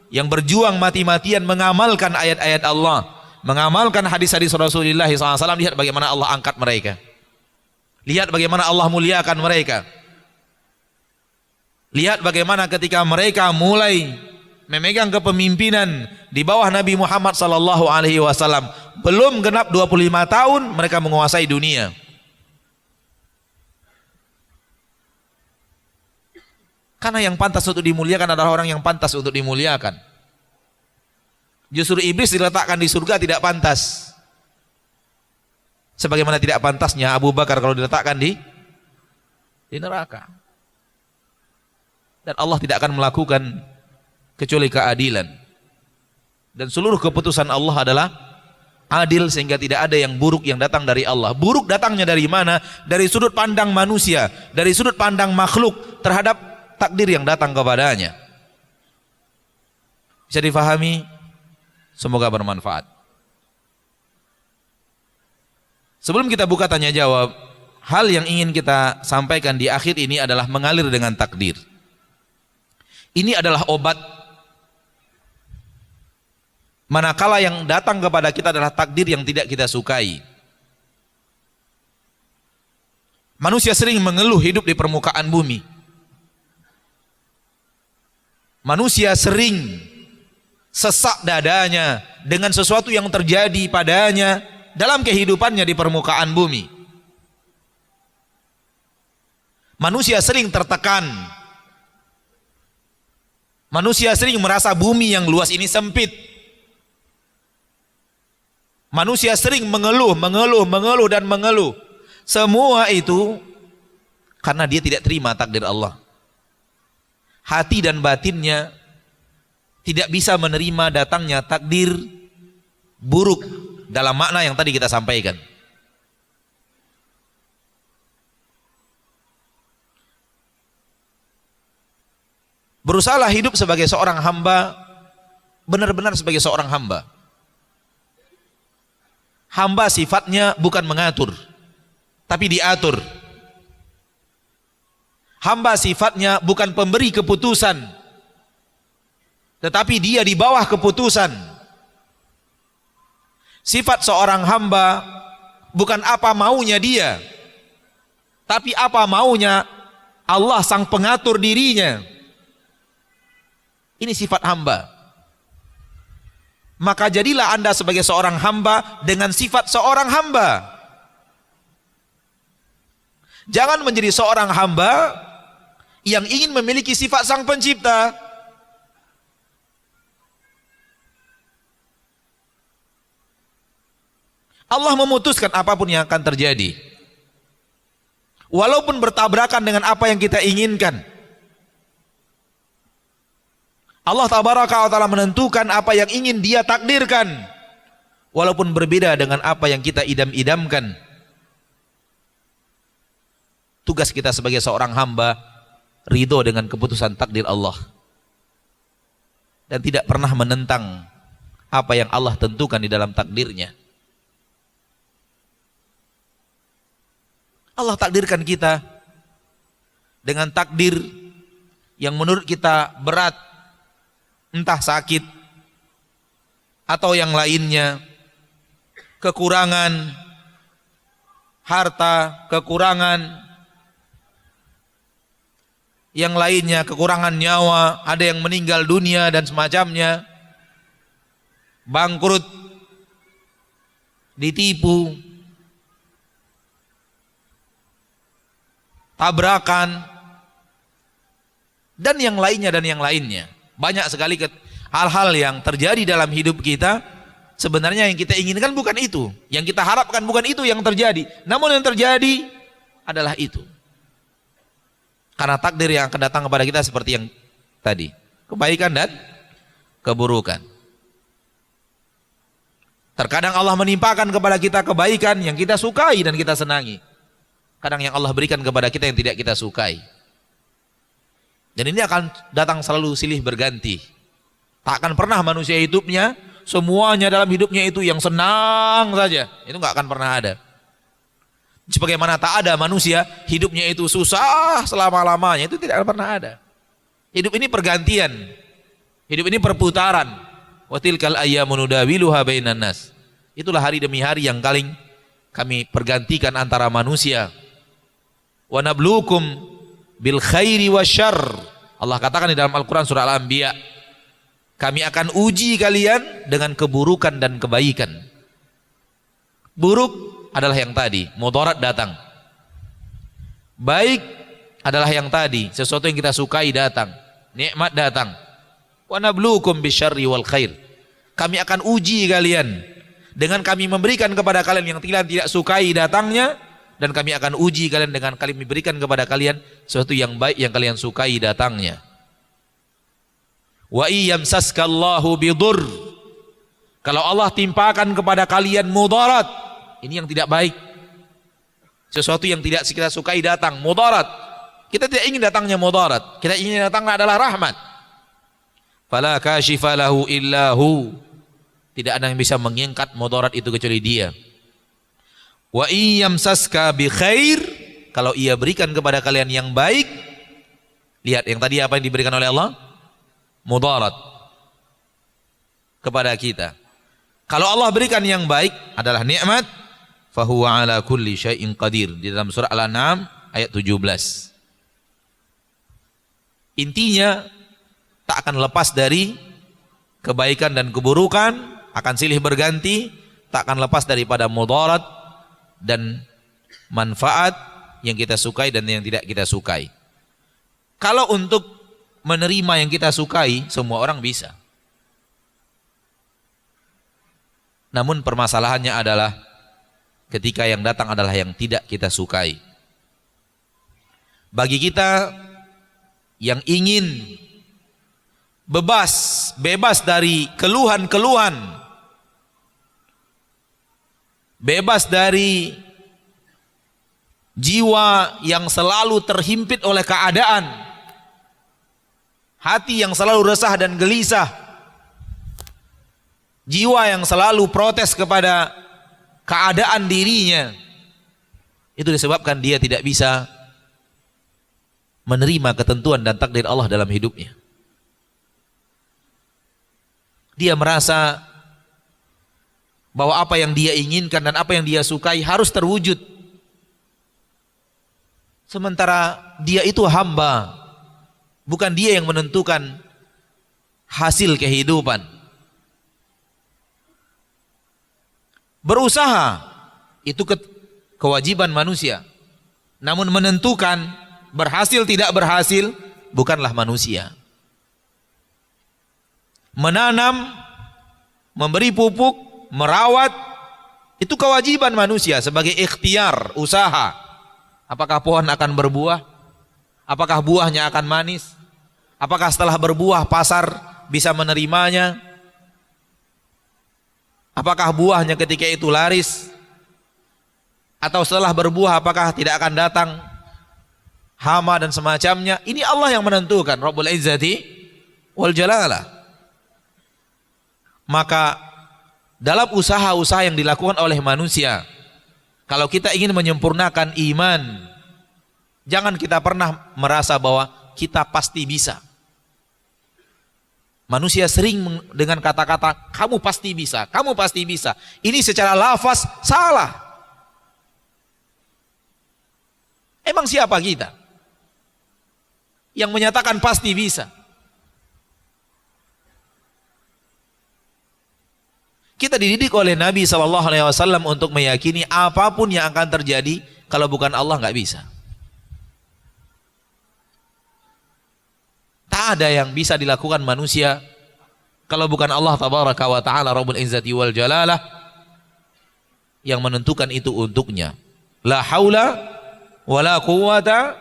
Speaker 2: yang berjuang mati-matian mengamalkan ayat-ayat Allah, mengamalkan hadis-hadis Rasulullah SAW. Lihat bagaimana Allah angkat mereka, lihat bagaimana Allah muliakan mereka, lihat bagaimana ketika mereka mulai memegang kepemimpinan di bawah Nabi Muhammad SAW, belum genap 25 tahun mereka menguasai dunia. Karena yang pantas untuk dimuliakan adalah orang yang pantas untuk dimuliakan. Justru iblis diletakkan di surga tidak pantas, sebagaimana tidak pantasnya Abu Bakar kalau diletakkan di neraka. Dan Allah tidak akan melakukan kecuali keadilan. Dan seluruh keputusan Allah adalah adil, sehingga tidak ada yang buruk yang datang dari Allah. Buruk datangnya dari mana? Dari sudut pandang manusia, dari sudut pandang makhluk terhadap takdir yang datang kepadanya. Bisa difahami? Semoga bermanfaat. Sebelum kita buka tanya jawab, hal yang ingin kita sampaikan di akhir ini adalah mengalir dengan takdir. Ini adalah obat. Manakala yang datang kepada kita adalah takdir yang tidak kita sukai. Manusia sering mengeluh hidup di permukaan bumi. Manusia sering sesak dadanya dengan sesuatu yang terjadi padanya dalam kehidupannya di permukaan bumi. Manusia sering tertekan. Manusia sering merasa bumi yang luas ini sempit. Manusia sering mengeluh dan mengeluh. Semua itu karena dia tidak terima takdir Allah. Hati dan batinnya tidak bisa menerima datangnya takdir buruk dalam makna yang tadi kita sampaikan. Berusahalah hidup sebagai seorang hamba, benar-benar sebagai seorang hamba. Hamba sifatnya bukan mengatur, tapi diatur. Hamba sifatnya bukan pemberi keputusan, tetapi dia di bawah keputusan. Sifat seorang hamba bukan apa maunya dia, tapi apa maunya Allah sang pengatur dirinya. Ini sifat hamba. Maka jadilah Anda sebagai seorang hamba dengan sifat seorang hamba. Jangan menjadi seorang hamba yang ingin memiliki sifat sang pencipta. Allah memutuskan apapun yang akan terjadi, walaupun bertabrakan dengan apa yang kita inginkan. Allah tabaraka wa ta'ala menentukan apa yang ingin dia takdirkan, walaupun berbeda dengan apa yang kita idam-idamkan. Tugas kita sebagai seorang hamba ridho dengan keputusan takdir Allah dan tidak pernah menentang apa yang Allah tentukan di dalam takdirnya. Allah takdirkan kita dengan takdir yang menurut kita berat, entah sakit atau yang lainnya, kekurangan harta, kekurangan yang lainnya, kekurangan nyawa, ada yang meninggal dunia dan semacamnya, bangkrut, ditipu, tabrakan, dan yang lainnya. Banyak sekali hal-hal yang terjadi dalam hidup kita. Sebenarnya yang kita inginkan bukan itu, yang kita harapkan bukan itu yang terjadi, namun yang terjadi adalah itu. Karena takdir yang akan datang kepada kita seperti yang tadi, kebaikan dan keburukan. Terkadang Allah menimpakan kepada kita kebaikan yang kita sukai dan kita senangi. Kadang yang Allah berikan kepada kita yang tidak kita sukai. Dan ini akan datang selalu silih berganti. Tak akan pernah manusia hidupnya semuanya dalam hidupnya itu yang senang saja. Itu nggak akan pernah ada. Sebagaimana tak ada manusia hidupnya itu susah selama-lamanya, itu tidak akan pernah ada. Hidup ini pergantian. Hidup ini perputaran. Wa tilkal ayyamu nudawiluha bainan nas. Itulah hari demi hari yang kami pergantikan antara manusia. Wa nabluukum bil khairi wasyarr. Allah katakan di dalam Al-Quran surah Al-Anbiya, kami akan uji kalian dengan keburukan dan kebaikan. Buruk adalah yang tadi, mudarat datang. Baik adalah yang tadi, sesuatu yang kita sukai datang, nikmat datang. Wa nabluukum bisyarri wal khair. Kami akan uji kalian dengan kami memberikan kepada kalian yang tidak sukai datangnya, dan kami akan uji kalian dengan kami berikan kepada kalian sesuatu yang baik yang kalian sukai datangnya. Wa iyamsaskallahu bidur. Kalau Allah timpakan kepada kalian mudarat, ini yang tidak baik, sesuatu yang tidak kita sukai datang, mudarat. Kita tidak ingin datangnya mudarat, kita ingin datangnya adalah rahmat. Fala kashifa lahu illahu. Tidak ada yang bisa mengangkat mudarat itu kecuali Dia. Wa iyamsaska bi khair. Kalau Ia berikan kepada kalian yang baik, lihat yang tadi apa yang diberikan oleh Allah, mudarat kepada kita. Kalau Allah berikan yang baik adalah nikmat, fahuwa ala kulli syai'in qadir, di dalam surah Al-An'am ayat 17. Intinya tak akan lepas dari kebaikan dan keburukan, akan silih berganti, tak akan lepas daripada mudarat dan manfaat yang kita sukai dan yang tidak kita sukai. Kalau untuk menerima yang kita sukai, semua orang bisa. Namun permasalahannya adalah ketika yang datang adalah yang tidak kita sukai. Bagi kita yang ingin bebas dari keluhan-keluhan, bebas dari jiwa yang selalu terhimpit oleh keadaan, hati yang selalu resah dan gelisah, jiwa yang selalu protes kepada keadaan dirinya, itu disebabkan dia tidak bisa menerima ketentuan dan takdir Allah dalam hidupnya. Dia merasa bahwa apa yang dia inginkan dan apa yang dia sukai harus terwujud. Sementara dia itu hamba, bukan dia yang menentukan hasil kehidupan. Berusaha itu kewajiban manusia, namun menentukan berhasil tidak berhasil bukanlah manusia. Menanam, memberi pupuk, merawat, itu kewajiban manusia sebagai ikhtiar, usaha. Apakah pohon akan berbuah? Apakah buahnya akan manis? Apakah setelah berbuah pasar bisa menerimanya? Apakah buahnya ketika itu laris? Atau setelah berbuah apakah tidak akan datang hama dan semacamnya? Ini Allah yang menentukan, Rabbul Izzati wal Jalalah. Maka dalam usaha-usaha yang dilakukan oleh manusia, kalau kita ingin menyempurnakan iman, jangan kita pernah merasa bahwa kita pasti bisa. Manusia sering dengan kata-kata kamu pasti bisa, kamu pasti bisa. Ini secara lafaz salah. Emang siapa kita yang menyatakan pasti bisa? Kita dididik oleh Nabi SAW untuk meyakini apapun yang akan terjadi, kalau bukan Allah nggak bisa. Tak ada yang bisa dilakukan manusia kalau bukan Allah Tabaraka wa Ta'ala Rabbul Izzati wal Jalalah yang menentukan itu untuknya. La haula wa la quwwata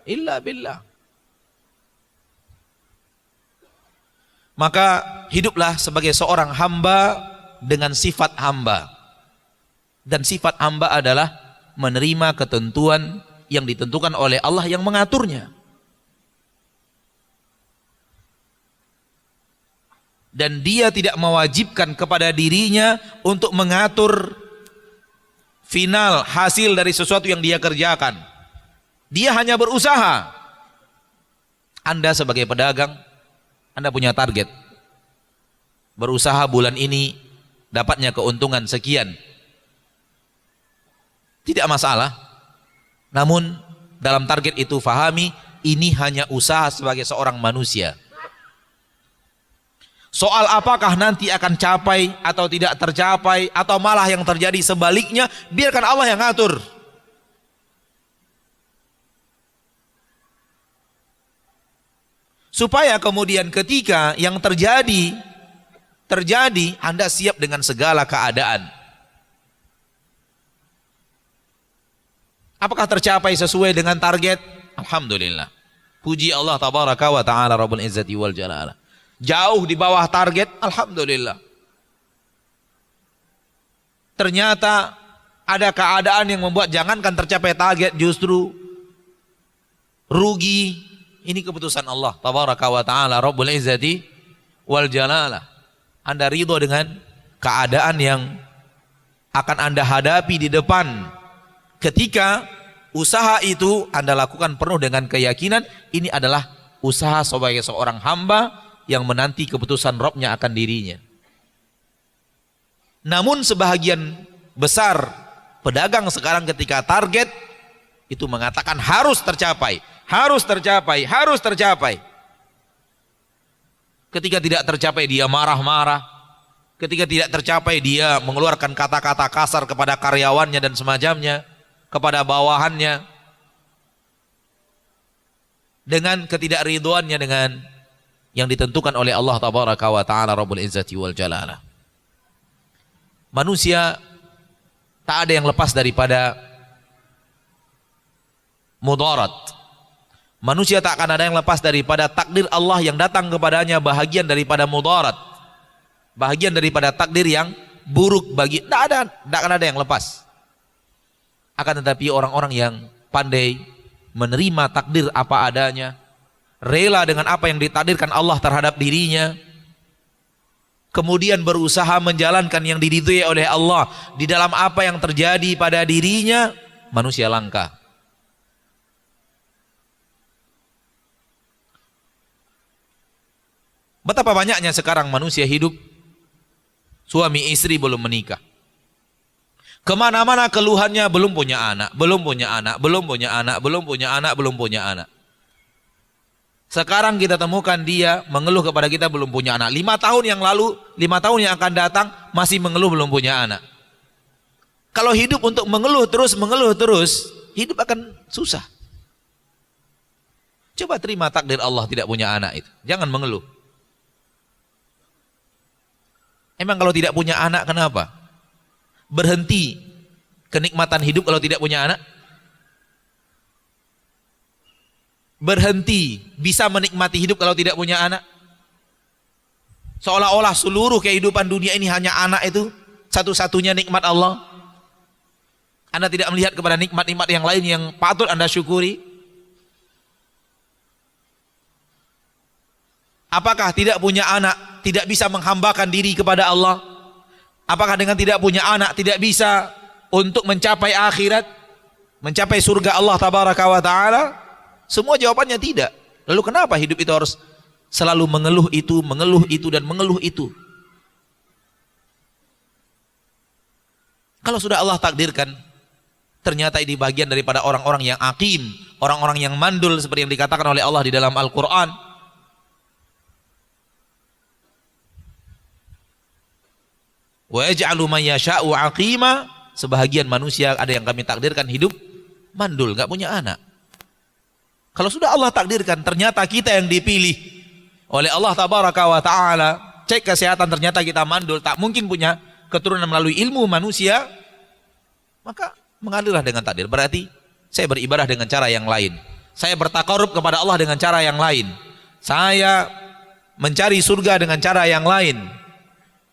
Speaker 2: illa billah. Maka hiduplah sebagai seorang hamba dengan sifat hamba. Dan sifat hamba adalah menerima ketentuan yang ditentukan oleh Allah yang mengaturnya. Dan dia tidak mewajibkan kepada dirinya untuk mengatur final hasil dari sesuatu yang dia kerjakan. Dia hanya berusaha. Anda sebagai pedagang, Anda punya target. Berusaha bulan ini dapatnya keuntungan sekian. Tidak masalah. Namun dalam target itu fahami, ini hanya usaha sebagai seorang manusia. Soal apakah nanti akan capai atau tidak tercapai, atau malah yang terjadi sebaliknya, biarkan Allah yang ngatur. Supaya kemudian ketika yang terjadi, Anda siap dengan segala keadaan. Apakah tercapai sesuai dengan target? Alhamdulillah. Puji Allah Tabaraka wa Ta'ala Rabbul Izzati wal Jalalah. Jauh di bawah target, alhamdulillah. Ternyata ada keadaan yang membuat jangankan tercapai target, justru rugi. Ini keputusan Allah Tabaraka wa Ta'ala Rabbul Izzati wal Jalalah. Anda ridho dengan keadaan yang akan Anda hadapi di depan. Ketika usaha itu Anda lakukan penuh dengan keyakinan, ini adalah usaha sebagai seorang hamba yang menanti keputusan Rabb-nya akan dirinya. Namun sebahagian besar pedagang sekarang ketika target itu mengatakan harus tercapai, harus tercapai, harus tercapai. Ketika tidak tercapai dia marah-marah. Ketika tidak tercapai dia mengeluarkan kata-kata kasar kepada karyawannya dan semacamnya, kepada bawahannya, dengan ketidakridhoannya dengan yang ditentukan oleh Allah Tabaraka wa Ta'ala Rabbul Izzati wal Jalalah. Manusia tak ada yang lepas daripada mudarat. Manusia tak akan ada yang lepas daripada takdir Allah yang datang kepadanya, bahagian daripada mudarat, bahagian daripada takdir yang buruk bagi, tak akan ada yang lepas. Akan tetapi orang-orang yang pandai menerima takdir apa adanya, rela dengan apa yang ditakdirkan Allah terhadap dirinya, kemudian berusaha menjalankan yang diridhoi oleh Allah di dalam apa yang terjadi pada dirinya, manusia langka. Betapa banyaknya sekarang manusia hidup suami istri belum menikah. Kemana-mana keluhannya belum punya anak, belum punya anak, belum punya anak, belum punya anak, belum punya anak. Sekarang kita temukan dia mengeluh kepada kita belum punya anak. 5 tahun yang lalu, 5 tahun yang akan datang masih mengeluh belum punya anak. Kalau hidup untuk mengeluh terus, hidup akan susah. Coba terima takdir Allah tidak punya anak itu. Jangan mengeluh. Emang kalau tidak punya anak kenapa? Berhenti kenikmatan hidup kalau tidak punya anak? Berhenti bisa menikmati hidup kalau tidak punya anak? Seolah-olah seluruh kehidupan dunia ini hanya anak itu satu-satunya nikmat Allah. Anda tidak melihat kepada nikmat-nikmat yang lain yang patut Anda syukuri? Apakah tidak punya anak tidak bisa menghambakan diri kepada Allah? Apakah dengan tidak punya anak tidak bisa untuk mencapai akhirat, mencapai surga Allah Tabaraka wa Ta'ala? Semua jawabannya tidak. Lalu kenapa hidup itu harus selalu mengeluh itu, dan mengeluh itu? Kalau sudah Allah takdirkan, ternyata ini bagian daripada orang-orang yang aqim, orang-orang yang mandul seperti yang dikatakan oleh Allah di dalam Al-Quran. Wa yaj'alu man yasha'u 'aqima. Sebahagian manusia ada yang kami takdirkan hidup mandul, enggak punya anak. Kalau sudah Allah takdirkan, ternyata kita yang dipilih oleh Allah Tabaraka wa Ta'ala, cek kesehatan ternyata kita mandul, tak mungkin punya keturunan melalui ilmu manusia, maka mengalirlah dengan takdir. Berarti saya beribadah dengan cara yang lain, saya bertakarub kepada Allah dengan cara yang lain, saya mencari surga dengan cara yang lain.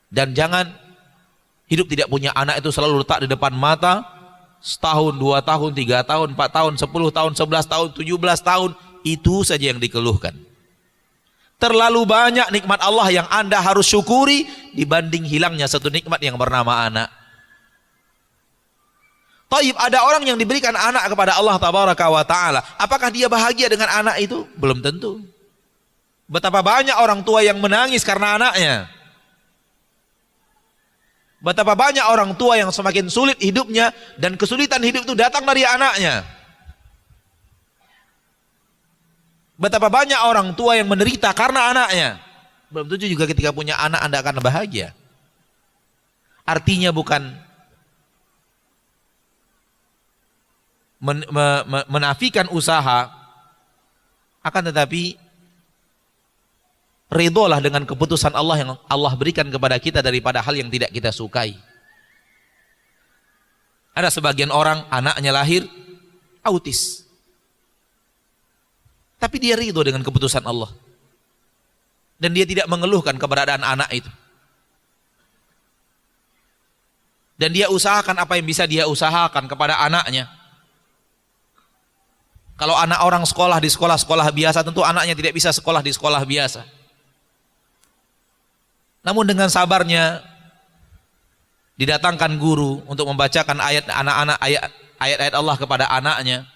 Speaker 2: Dan jangan hidup tidak punya anak itu selalu letak di depan mata. Setahun, 2 tahun, 3 tahun, 4 tahun, 10 tahun, 11 tahun, 17 tahun. Itu saja yang dikeluhkan. Terlalu banyak nikmat Allah yang Anda harus syukuri dibanding hilangnya satu nikmat yang bernama anak. Taib, ada orang yang diberikan anak kepada Allah Tabaraka wa Ta'ala. Apakah dia bahagia dengan anak itu? Belum tentu. Betapa banyak orang tua yang menangis karena anaknya. Betapa banyak orang tua yang semakin sulit hidupnya dan kesulitan hidup itu datang dari anaknya. Betapa banyak orang tua yang menderita karena anaknya. Belum tentu juga ketika punya anak Anda akan bahagia. Artinya bukan menafikan usaha, akan tetapi ridholah dengan keputusan Allah yang Allah berikan kepada kita daripada hal yang tidak kita sukai. Ada sebagian orang anaknya lahir autis, tapi dia ridho dengan keputusan Allah dan dia tidak mengeluhkan keberadaan anak itu, dan dia usahakan apa yang bisa dia usahakan kepada anaknya. Kalau anak orang sekolah di sekolah-sekolah biasa, tentu anaknya tidak bisa sekolah di sekolah biasa. Namun dengan sabarnya didatangkan guru untuk membacakan ayat-ayat Allah kepada anaknya.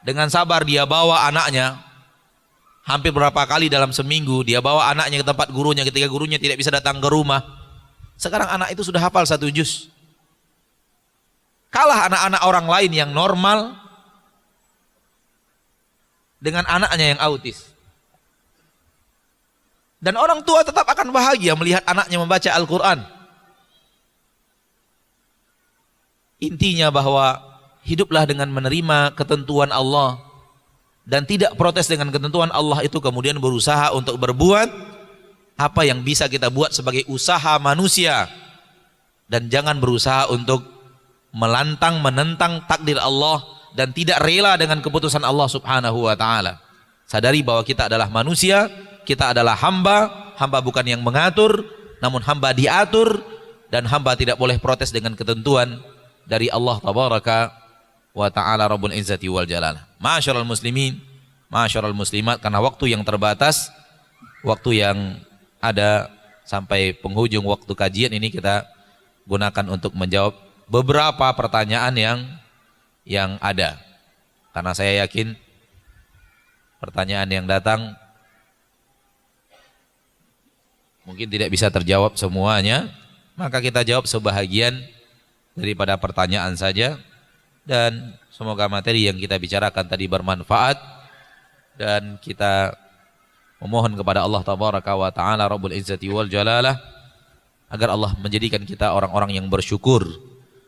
Speaker 2: Dengan sabar dia bawa anaknya Hampir berapa kali dalam seminggu dia bawa anaknya ke tempat gurunya ketika gurunya tidak bisa datang ke rumah. Sekarang anak itu sudah hafal 1 juz. Kalah anak-anak orang lain yang normal dengan anaknya yang autis. Dan orang tua tetap akan bahagia melihat anaknya membaca Al-Quran. Intinya bahwa hiduplah dengan menerima ketentuan Allah dan tidak protes dengan ketentuan Allah itu, kemudian berusaha untuk berbuat apa yang bisa kita buat sebagai usaha manusia, dan jangan berusaha untuk melantang menentang takdir Allah dan tidak rela dengan keputusan Allah Subhanahu wa taala. Sadari bahwa kita adalah manusia, kita adalah hamba. Hamba bukan yang mengatur, namun hamba diatur, dan hamba tidak boleh protes dengan ketentuan dari Allah tabaraka wa ta'ala Rabbul Izzati wal Jalal. Ma'asyiral muslimin, ma'asyiral muslimat, karena waktu yang terbatas, waktu yang ada sampai penghujung waktu kajian ini kita gunakan untuk menjawab beberapa pertanyaan yang ada. Karena saya yakin pertanyaan yang datang mungkin tidak bisa terjawab semuanya, maka kita jawab sebahagian daripada pertanyaan saja. Dan semoga materi yang kita bicarakan tadi bermanfaat, dan kita memohon kepada Allah tabaraka wa ta'ala Rabbul Izzati wal Jalalah agar Allah menjadikan kita orang-orang yang bersyukur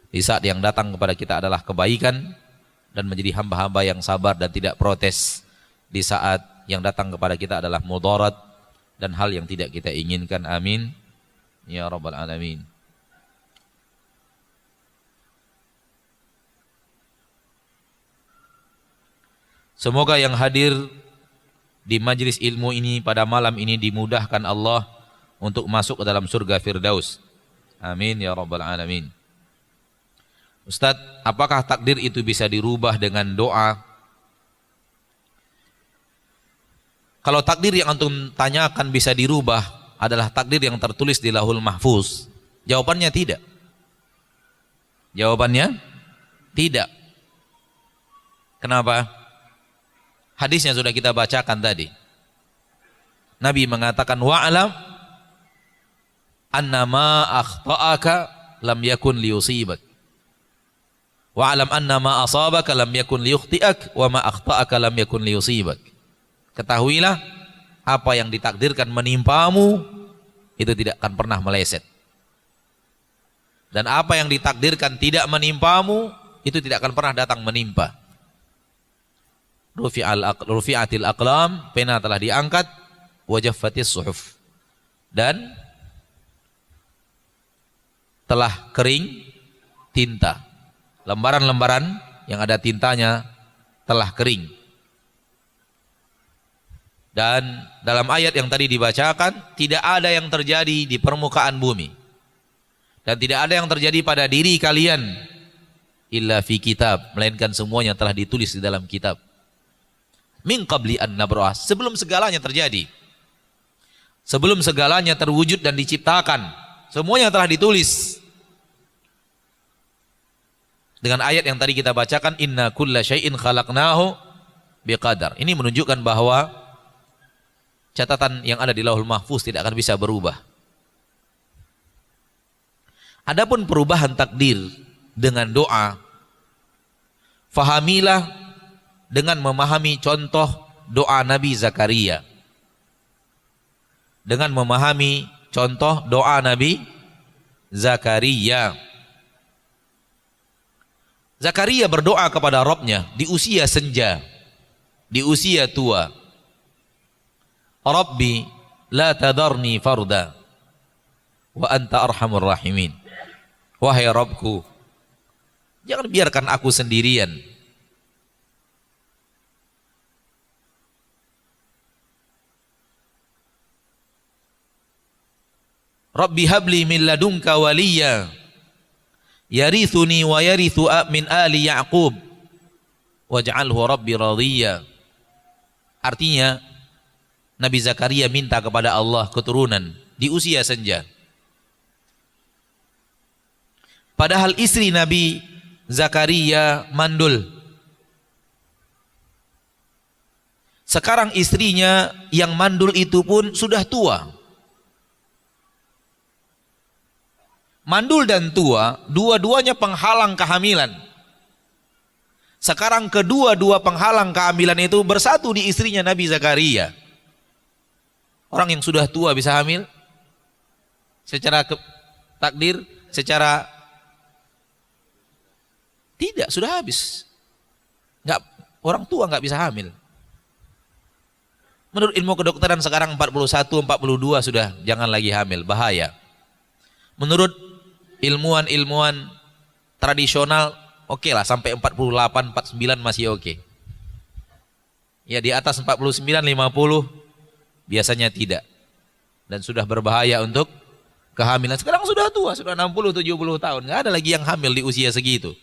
Speaker 2: di saat yang datang kepada kita adalah kebaikan, dan menjadi hamba-hamba yang sabar dan tidak protes di saat yang datang kepada kita adalah mudarat dan hal yang tidak kita inginkan. Amin ya rabbal alamin. Semoga yang hadir di majlis ilmu ini pada malam ini dimudahkan Allah untuk masuk ke dalam surga Firdaus. Amin ya rabbal alamin. Ustadz, apakah takdir itu bisa dirubah dengan doa? Kalau takdir yang antum tanyakan bisa dirubah adalah takdir yang tertulis di Lauhul Mahfuz, jawabannya tidak. Jawabannya tidak. Kenapa? Hadisnya sudah kita bacakan tadi. Nabi mengatakan wa'alam annama akhta'aka lam yakun liyusibak, wa'alam annama asabaka lam yakun liyukhti'ak, wa ma akhta'aka lam yakun liyusibak. Ketahuilah apa yang ditakdirkan menimpamu itu tidak akan pernah meleset, dan apa yang ditakdirkan tidak menimpamu itu tidak akan pernah datang menimpa. Rufi'atil aqlam, pena telah diangkat, wajaffatis suhuf, dan telah kering tinta. Lembaran-lembaran yang ada tintanya telah kering. Dan dalam ayat yang tadi dibacakan, tidak ada yang terjadi di permukaan bumi dan tidak ada yang terjadi pada diri kalian illa fi kitab, melainkan semuanya telah ditulis di dalam kitab. Min qabli an nabra'ah, sebelum segalanya terjadi, sebelum segalanya terwujud dan diciptakan, semuanya telah ditulis. Dengan ayat yang tadi kita bacakan, inna kulla syai'in khalaqnahu biqadar. Ini menunjukkan bahwa catatan yang ada di Lauhul Mahfuz tidak akan bisa berubah. Adapun perubahan takdir dengan doa, fahamilah dengan memahami contoh doa Nabi Zakaria, dengan memahami contoh doa Nabi Zakaria. Zakaria berdoa kepada Rabbnya di usia senja, di usia tua. Rabbi la tadarni farda wa anta arhamur rahimin. Wahai Rabbku, jangan biarkan aku sendirian. Rabbi habli min ladunka waliya yarithuni wa yarithu min ali Ya'qub waj'alhu rabbi radiyya. Artinya Nabi Zakaria minta kepada Allah keturunan di usia senja. Padahal istri Nabi Zakaria mandul. Sekarang istrinya yang mandul itu pun sudah tua. Mandul dan tua, dua-duanya penghalang kehamilan. Sekarang kedua-dua penghalang kehamilan itu bersatu di istrinya Nabi Zakaria. Orang yang sudah tua bisa hamil? Secara takdir, secara tidak, sudah habis. Nggak, orang tua nggak bisa hamil. Menurut ilmu kedokteran sekarang 41, 42 sudah jangan lagi hamil, bahaya. Menurut ilmuwan tradisional, oke lah sampai 48, 49 masih oke. Ya di atas 49, 50 biasanya tidak. Dan sudah berbahaya untuk kehamilan. Sekarang sudah tua, sudah 60, 70 tahun. Nggak ada lagi yang hamil di usia segitu.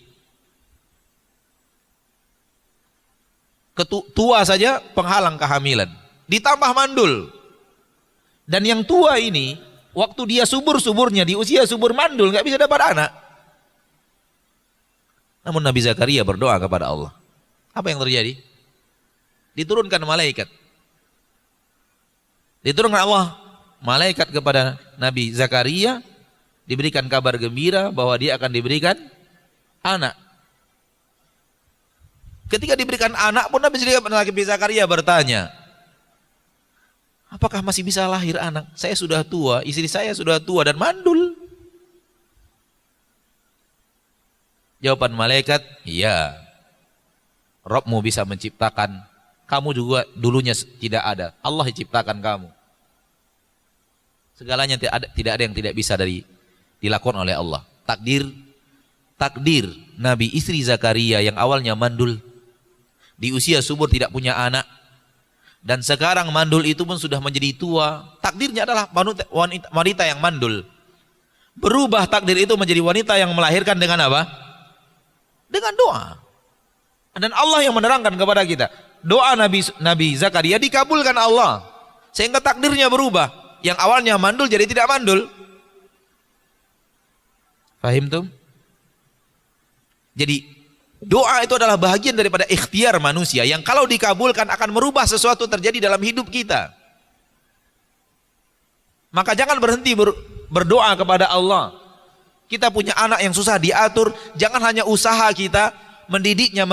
Speaker 2: Tua saja penghalang kehamilan. Ditambah mandul. Dan yang tua ini, waktu dia subur-suburnya, di usia subur mandul, nggak bisa dapat anak. Namun Nabi Zakaria berdoa kepada Allah. Apa yang terjadi? Diturunkan malaikat. Diturunkan Allah malaikat kepada Nabi Zakaria, diberikan kabar gembira bahwa dia akan diberikan anak. Ketika diberikan anak pun Nabi Zakaria bertanya, apakah masih bisa lahir anak? Saya sudah tua, istri saya sudah tua dan mandul. Jawaban malaikat, iya. Rabbmu bisa menciptakan. Kamu juga dulunya tidak ada. Allah yang ciptakan kamu. Segalanya tidak ada yang tidak bisa dilakukan oleh Allah. Takdir Nabi istri Zakaria yang awalnya mandul, di usia subur tidak punya anak, dan sekarang mandul itu pun sudah menjadi tua. Takdirnya adalah wanita yang mandul. Berubah takdir itu menjadi wanita yang melahirkan dengan apa? Dengan doa. Dan Allah yang menerangkan kepada kita, doa Nabi Zakaria dikabulkan Allah, sehingga takdirnya berubah. Yang awalnya mandul jadi tidak mandul. Fahim tuh? Jadi doa itu adalah bagian daripada ikhtiar manusia yang kalau dikabulkan akan merubah sesuatu terjadi dalam hidup kita. Maka jangan berhenti berdoa kepada Allah. Kita punya anak yang susah diatur, jangan hanya usaha kita mendidiknya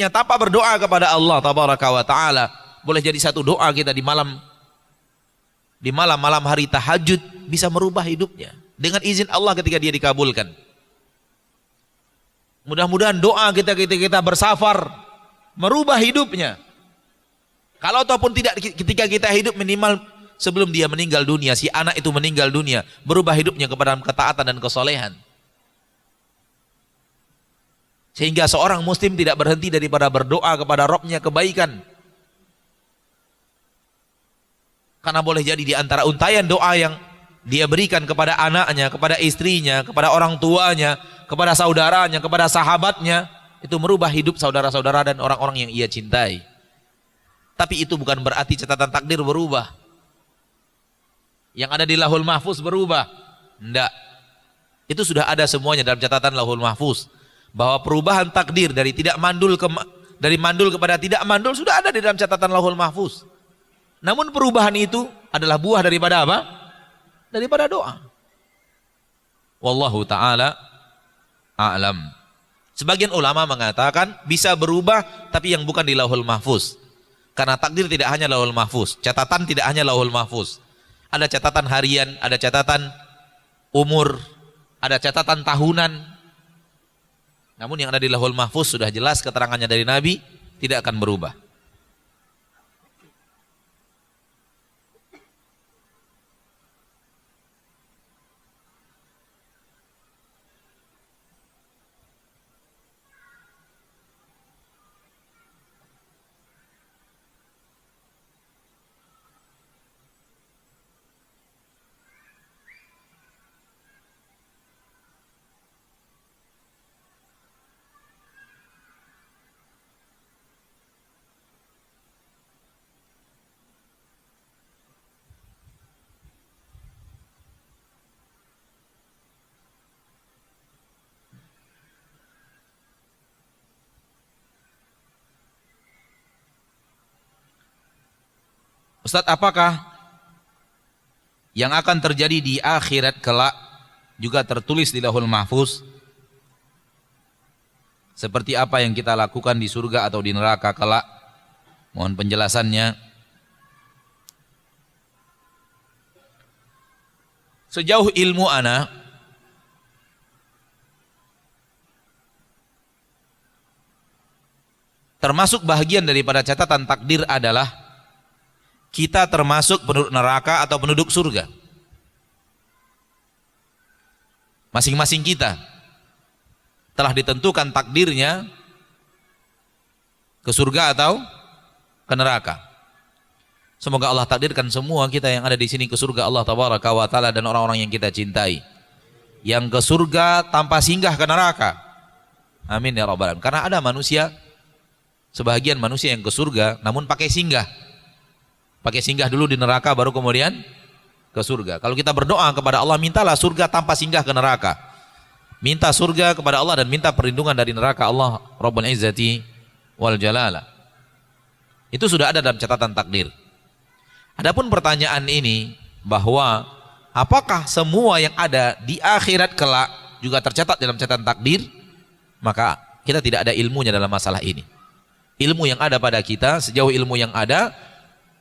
Speaker 2: tanpa berdoa kepada Allah tabaraka wa taala. Boleh jadi satu doa kita di malam hari tahajud bisa merubah hidupnya dengan izin Allah ketika dia dikabulkan. Mudah-mudahan doa kita bersafar merubah hidupnya. Kalau ataupun tidak, ketika kita hidup minimal sebelum dia meninggal dunia, si anak itu meninggal dunia, berubah hidupnya kepada ketaatan dan kesolehan. Sehingga seorang muslim tidak berhenti daripada berdoa kepada Rabbnya kebaikan. Karena boleh jadi di antara untayan doa yang dia berikan kepada anaknya, kepada istrinya, kepada orang tuanya, kepada saudaranya, kepada sahabatnya, itu merubah hidup saudara-saudara dan orang-orang yang ia cintai. Tapi itu bukan berarti catatan takdir berubah. Yang ada di Lauhul Mahfuz berubah. Tidak. Itu sudah ada semuanya dalam catatan Lauhul Mahfuz. Bahwa perubahan takdir dari mandul kepada tidak mandul sudah ada di dalam catatan Lauhul Mahfuz. Namun perubahan itu adalah buah daripada apa? Daripada doa. Wallahu ta'ala a'lam. Sebagian ulama mengatakan bisa berubah tapi yang bukan di Lauhul Mahfuz. Karena takdir tidak hanya Lauhul Mahfuz, catatan tidak hanya Lauhul Mahfuz. Ada catatan harian, ada catatan umur, ada catatan tahunan. Namun yang ada di Lauhul Mahfuz sudah jelas keterangannya dari Nabi, tidak akan berubah. Ustadz, apakah yang akan terjadi di akhirat kelak juga tertulis di Lauhul Mahfuz? Seperti apa yang kita lakukan di surga atau di neraka kelak? Mohon penjelasannya. Sejauh ilmu ana, termasuk bahagian daripada catatan takdir adalah kita termasuk penduduk neraka atau penduduk surga. Masing-masing kita telah ditentukan takdirnya ke surga atau ke neraka. Semoga Allah takdirkan semua kita yang ada di sini ke surga Allah tabaraka wa taala dan orang-orang yang kita cintai. Yang ke surga tanpa singgah ke neraka. Amin ya rabbal alamin. Karena ada manusia, sebahagian manusia yang ke surga namun pakai singgah. Pakai singgah dulu di neraka baru kemudian ke surga. Kalau kita berdoa kepada Allah, mintalah surga tanpa singgah ke neraka. Minta surga kepada Allah dan minta perlindungan dari neraka Allah Rabbul Izzati wal Jalala. Itu sudah ada dalam catatan takdir. Adapun pertanyaan ini bahwa apakah semua yang ada di akhirat kelak juga tercatat dalam catatan takdir? Maka kita tidak ada ilmunya dalam masalah ini. Ilmu yang ada pada kita, sejauh ilmu yang ada,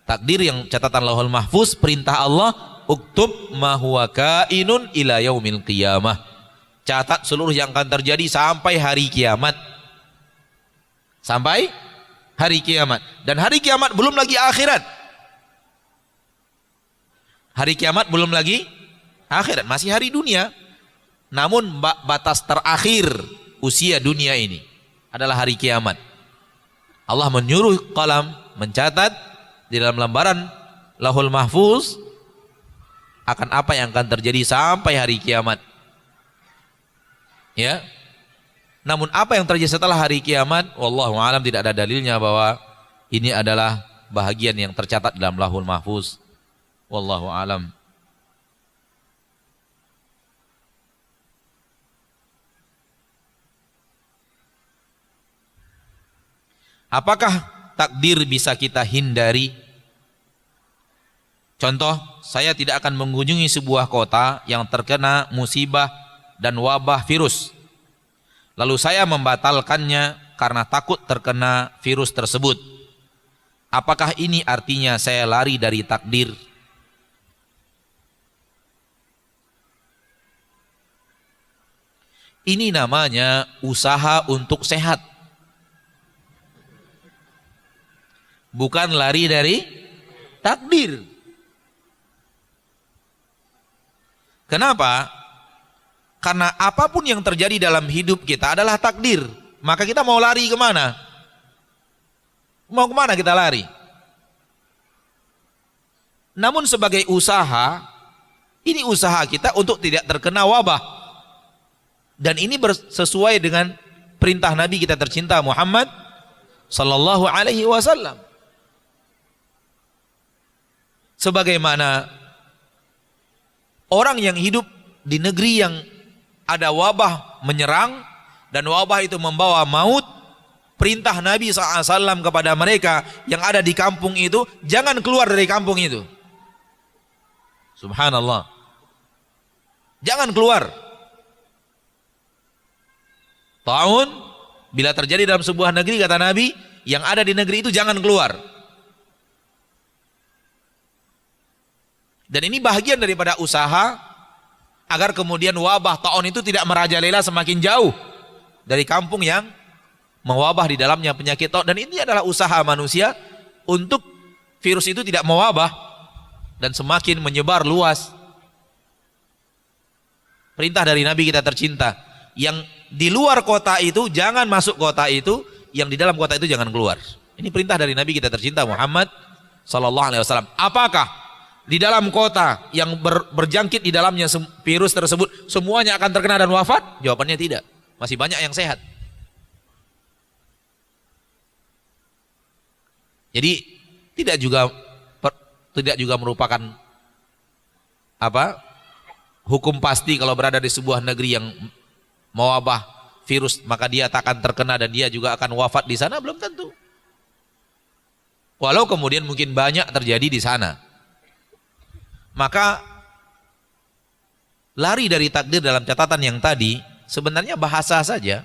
Speaker 2: takdir yang catatan Lauhul Mahfuz, perintah Allah, uktub ma huwa kainun ila yaumil qiyamah. Catat seluruh yang akan terjadi sampai hari kiamat. Sampai hari kiamat. Dan hari kiamat belum lagi akhirat. Hari kiamat belum lagi akhirat, masih hari dunia. Namun batas terakhir usia dunia ini adalah hari kiamat. Allah menyuruh qalam mencatat di dalam lembaran Lauhul Mahfuz akan apa yang akan terjadi sampai hari kiamat. Ya. Namun apa yang terjadi setelah hari kiamat, wallahu alam, tidak ada dalilnya bahwa ini adalah bahagian yang tercatat dalam Lauhul Mahfuz. Wallahu alam. Apakah takdir bisa kita hindari? Contoh, saya tidak akan mengunjungi sebuah kota yang terkena musibah dan wabah virus. Lalu saya membatalkannya karena takut terkena virus tersebut. Apakah ini artinya saya lari dari takdir? Ini namanya usaha untuk sehat. Bukan lari dari takdir. Kenapa? Karena apapun yang terjadi dalam hidup kita adalah takdir. Maka kita mau lari kemana? Mau kemana kita lari? Namun sebagai usaha, ini usaha kita untuk tidak terkena wabah. Dan ini sesuai dengan perintah Nabi kita tercinta Muhammad sallallahu alaihi wasallam. Sebagaimana orang yang hidup di negeri yang ada wabah menyerang dan wabah itu membawa maut, perintah Nabi SAW kepada mereka yang ada di kampung itu, jangan keluar dari kampung itu. Subhanallah. Jangan keluar. Ta'un, bila terjadi dalam sebuah negeri, kata Nabi, yang ada di negeri itu jangan keluar. Dan ini bahagian daripada usaha agar kemudian wabah ta'un itu tidak merajalela semakin jauh dari kampung yang mewabah di dalamnya penyakit ta'un. Dan ini adalah usaha manusia untuk virus itu tidak mewabah dan semakin menyebar luas. Perintah dari Nabi kita tercinta, yang di luar kota itu jangan masuk kota itu, yang di dalam kota itu jangan keluar. Ini perintah dari Nabi kita tercinta Muhammad sallallahu alaihi wasallam. Apakah di dalam kota yang berjangkit di dalamnya virus tersebut semuanya akan terkena dan wafat? Jawabannya tidak. Masih banyak yang sehat. Jadi tidak juga merupakan hukum pasti kalau berada di sebuah negeri yang mewabah virus maka dia tak akan terkena dan dia juga akan wafat di sana, belum tentu. Walau kemudian mungkin banyak terjadi di sana. Maka lari dari takdir dalam catatan yang tadi sebenarnya bahasa saja.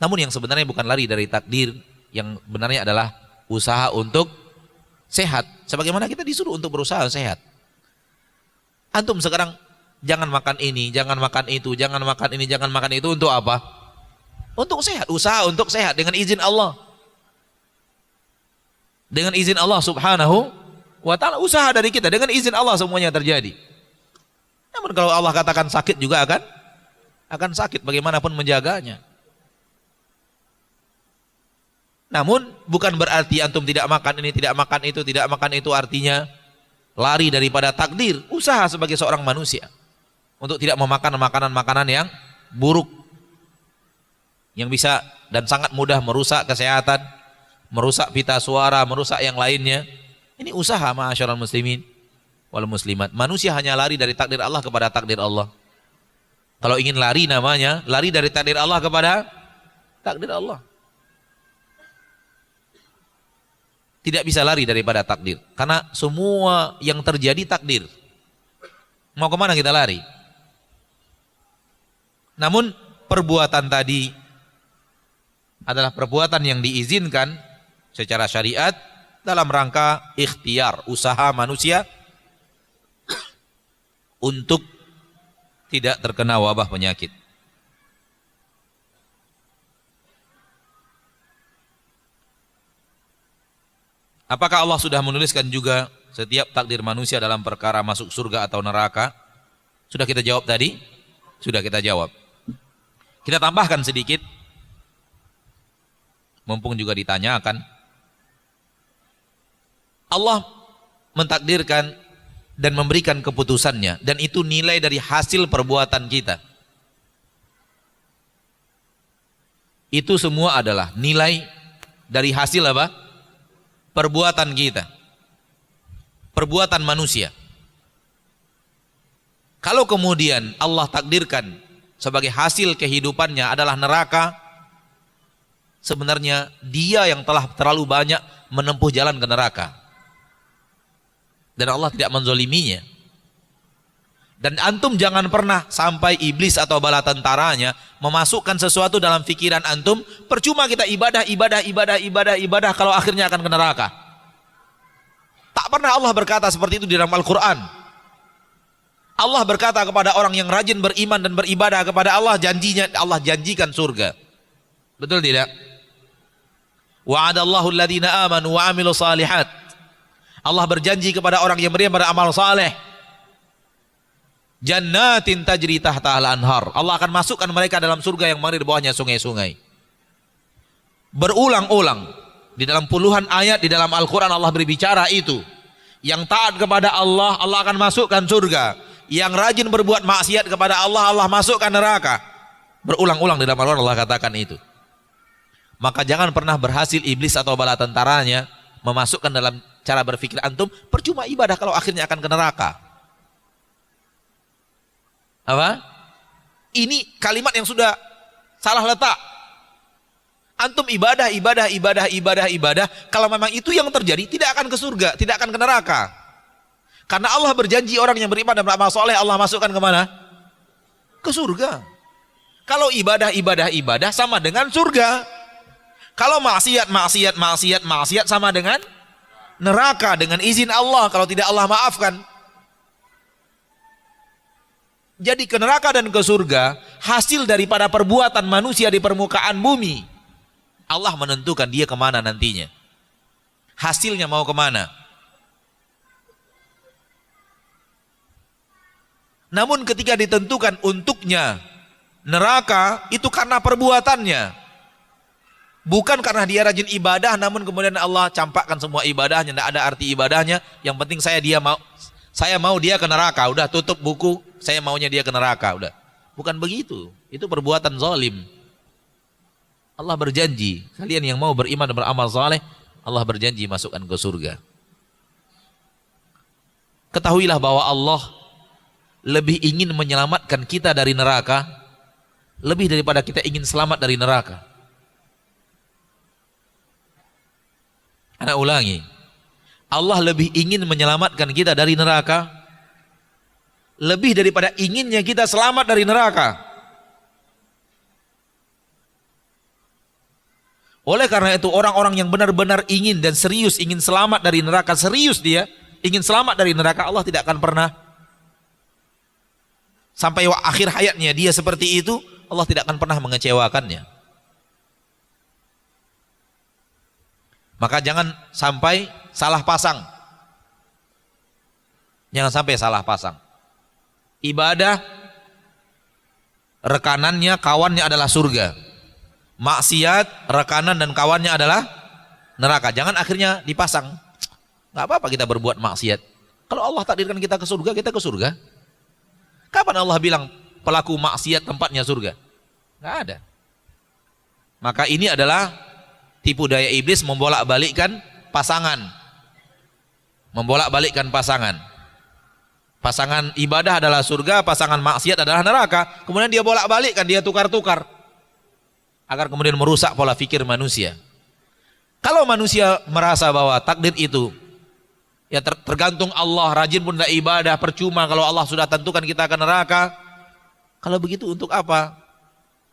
Speaker 2: Namun yang sebenarnya bukan lari dari takdir, yang benarnya adalah usaha untuk sehat. Sebagaimana kita disuruh untuk berusaha sehat. Antum sekarang jangan makan ini, jangan makan itu, jangan makan ini, jangan makan itu, untuk apa? Untuk sehat, usaha untuk sehat dengan izin Allah. Dengan izin Allah subhanahu wa ta'ala, usaha dari kita, dengan izin Allah semuanya terjadi. Namun kalau Allah katakan sakit juga akan sakit, bagaimanapun menjaganya. Namun bukan berarti antum tidak makan ini, tidak makan itu, tidak makan itu artinya lari daripada takdir. Usaha sebagai seorang manusia untuk tidak memakan makanan-makanan yang buruk, yang bisa dan sangat mudah merusak kesehatan, merusak pita suara, merusak yang lainnya. Ini usaha ma'asyiral muslimin wal muslimat. Manusia hanya lari dari takdir Allah kepada takdir Allah. Kalau ingin lari, namanya lari dari takdir Allah kepada takdir Allah. Tidak bisa lari daripada takdir, karena semua yang terjadi takdir. Mau kemana kita lari? Namun perbuatan tadi adalah perbuatan yang diizinkan secara syariat dalam rangka ikhtiar, usaha manusia untuk tidak terkena wabah penyakit. Apakah Allah sudah menuliskan juga setiap takdir manusia dalam perkara masuk surga atau neraka? Sudah kita jawab tadi? Sudah kita jawab. Kita tambahkan sedikit, mumpung juga ditanyakan. Allah mentakdirkan dan memberikan keputusannya, dan itu nilai dari hasil perbuatan kita. Itu semua adalah nilai dari hasil apa? Perbuatan kita, perbuatan manusia. Kalau kemudian Allah takdirkan sebagai hasil kehidupannya adalah neraka, sebenarnya dia yang telah terlalu banyak menempuh jalan ke neraka, dan Allah tidak menzoliminya. Dan antum jangan pernah sampai iblis atau bala tentaranya memasukkan sesuatu dalam pikiran antum, percuma kita ibadah kalau akhirnya akan ke neraka. Tak pernah Allah berkata seperti itu di dalam Al-Quran. Allah berkata kepada orang yang rajin beriman dan beribadah kepada Allah, janjinya Allah janjikan surga. Betul tidak? Wa'adallahu alladhina amanu wa amilu salihat. Allah berjanji kepada orang yang beramal saleh, jannatin tajri tahta al-anhar. Allah akan masukkan mereka dalam surga yang mengalir di bawahnya sungai-sungai. Berulang-ulang di dalam puluhan ayat di dalam Al-Quran Allah berbicara itu. Yang taat kepada Allah, Allah akan masukkan surga. Yang rajin berbuat maksiat kepada Allah, Allah masukkan neraka. Berulang-ulang di dalam Al-Quran Allah katakan itu. Maka jangan pernah berhasil iblis atau bala tentaranya memasukkan dalam cara berpikir antum, percuma ibadah kalau akhirnya akan ke neraka. Apa? Ini kalimat yang sudah salah letak. Antum ibadah, kalau memang itu yang terjadi, tidak akan ke surga, tidak akan ke neraka. Karena Allah berjanji orang yang beriman dan beramal soleh Allah masukkan kemana? Ke surga. Kalau ibadah sama dengan surga. Kalau maksiat sama dengan neraka dengan izin Allah kalau tidak Allah maafkan. Jadi ke neraka dan ke surga hasil daripada perbuatan manusia di permukaan bumi. Allah menentukan dia kemana nantinya. Hasilnya mau kemana. Namun ketika ditentukan untuknya neraka, itu karena perbuatannya. Bukan karena dia rajin ibadah, namun kemudian Allah campakkan semua ibadahnya, tidak ada arti ibadahnya. Yang penting saya mau dia ke neraka, udah tutup buku. Saya maunya dia ke neraka, udah. Bukan begitu. Itu perbuatan zalim. Allah berjanji, kalian yang mau beriman dan beramal saleh, Allah berjanji masukkan ke surga. Ketahuilah bahwa Allah lebih ingin menyelamatkan kita dari neraka, lebih daripada kita ingin selamat dari neraka. Ana ulangi, Allah lebih ingin menyelamatkan kita dari neraka lebih daripada inginnya kita selamat dari neraka. Oleh karena itu orang-orang yang benar-benar ingin dan serius ingin selamat dari neraka, serius dia ingin selamat dari neraka, Allah tidak akan pernah sampai akhir hayatnya dia seperti itu, Allah tidak akan pernah mengecewakannya. Maka jangan sampai salah pasang. Jangan sampai salah pasang. Ibadah rekanannya, kawannya adalah surga. Maksiat rekanan dan kawannya adalah neraka. Jangan akhirnya dipasang. Nggak apa-apa kita berbuat maksiat. Kalau Allah takdirkan kita ke surga. Kapan Allah bilang pelaku maksiat tempatnya surga? Nggak ada. Maka ini adalah tipu daya iblis membolak-balikkan pasangan. Membolak-balikkan pasangan. Pasangan ibadah adalah surga, pasangan maksiat adalah neraka. Kemudian dia bolak-balikkan, dia tukar-tukar. Agar kemudian merusak pola pikir manusia. Kalau manusia merasa bahwa takdir itu ya tergantung Allah, rajin pun tidak ibadah, percuma kalau Allah sudah tentukan kita akan neraka. Kalau begitu untuk apa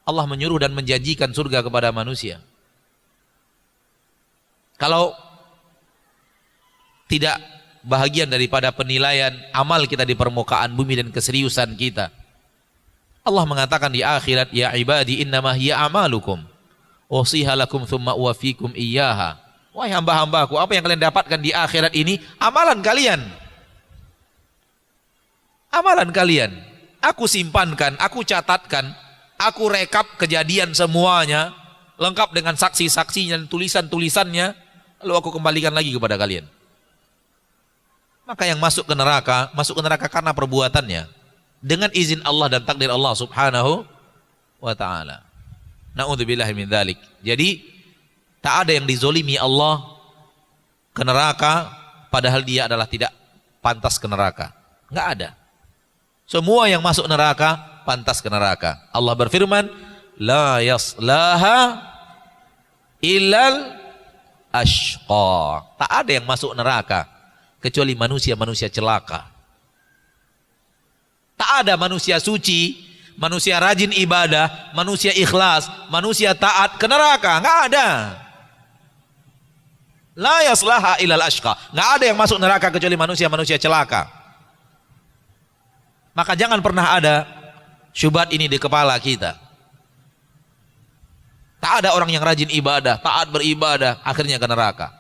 Speaker 2: Allah menyuruh dan menjanjikan surga kepada manusia? Kalau tidak bahagian daripada penilaian amal kita di permukaan bumi dan keseriusan kita, Allah mengatakan di akhirat, ya ibadi innama hiya amalukum usiha lakum thumma uwafikum iyyaha. Wahai hamba-hambaku, apa yang kalian dapatkan di akhirat ini amalan kalian. Amalan kalian. Aku simpankan, aku catatkan, aku rekap kejadian semuanya lengkap dengan saksi-saksinya dan tulisan-tulisannya, lalu aku kembalikan lagi kepada kalian. Maka yang masuk ke neraka karena perbuatannya dengan izin Allah dan takdir Allah subhanahu wa ta'ala. Na'udzubillahi min dzalik. Jadi tak ada yang dizolimi Allah ke neraka padahal dia adalah tidak pantas ke neraka. Enggak ada. Semua yang masuk neraka pantas ke neraka. Allah berfirman, la yaslaha illal ashqa. Tak ada yang masuk neraka kecuali manusia-manusia celaka. Tak ada manusia suci, manusia rajin ibadah, manusia ikhlas, manusia taat ke neraka. Enggak ada. La yaslaha illal ashqa. Enggak ada yang masuk neraka kecuali manusia-manusia celaka. Maka jangan pernah ada syubhat ini di kepala kita. Tak ada orang yang rajin ibadah, taat beribadah, akhirnya ke neraka.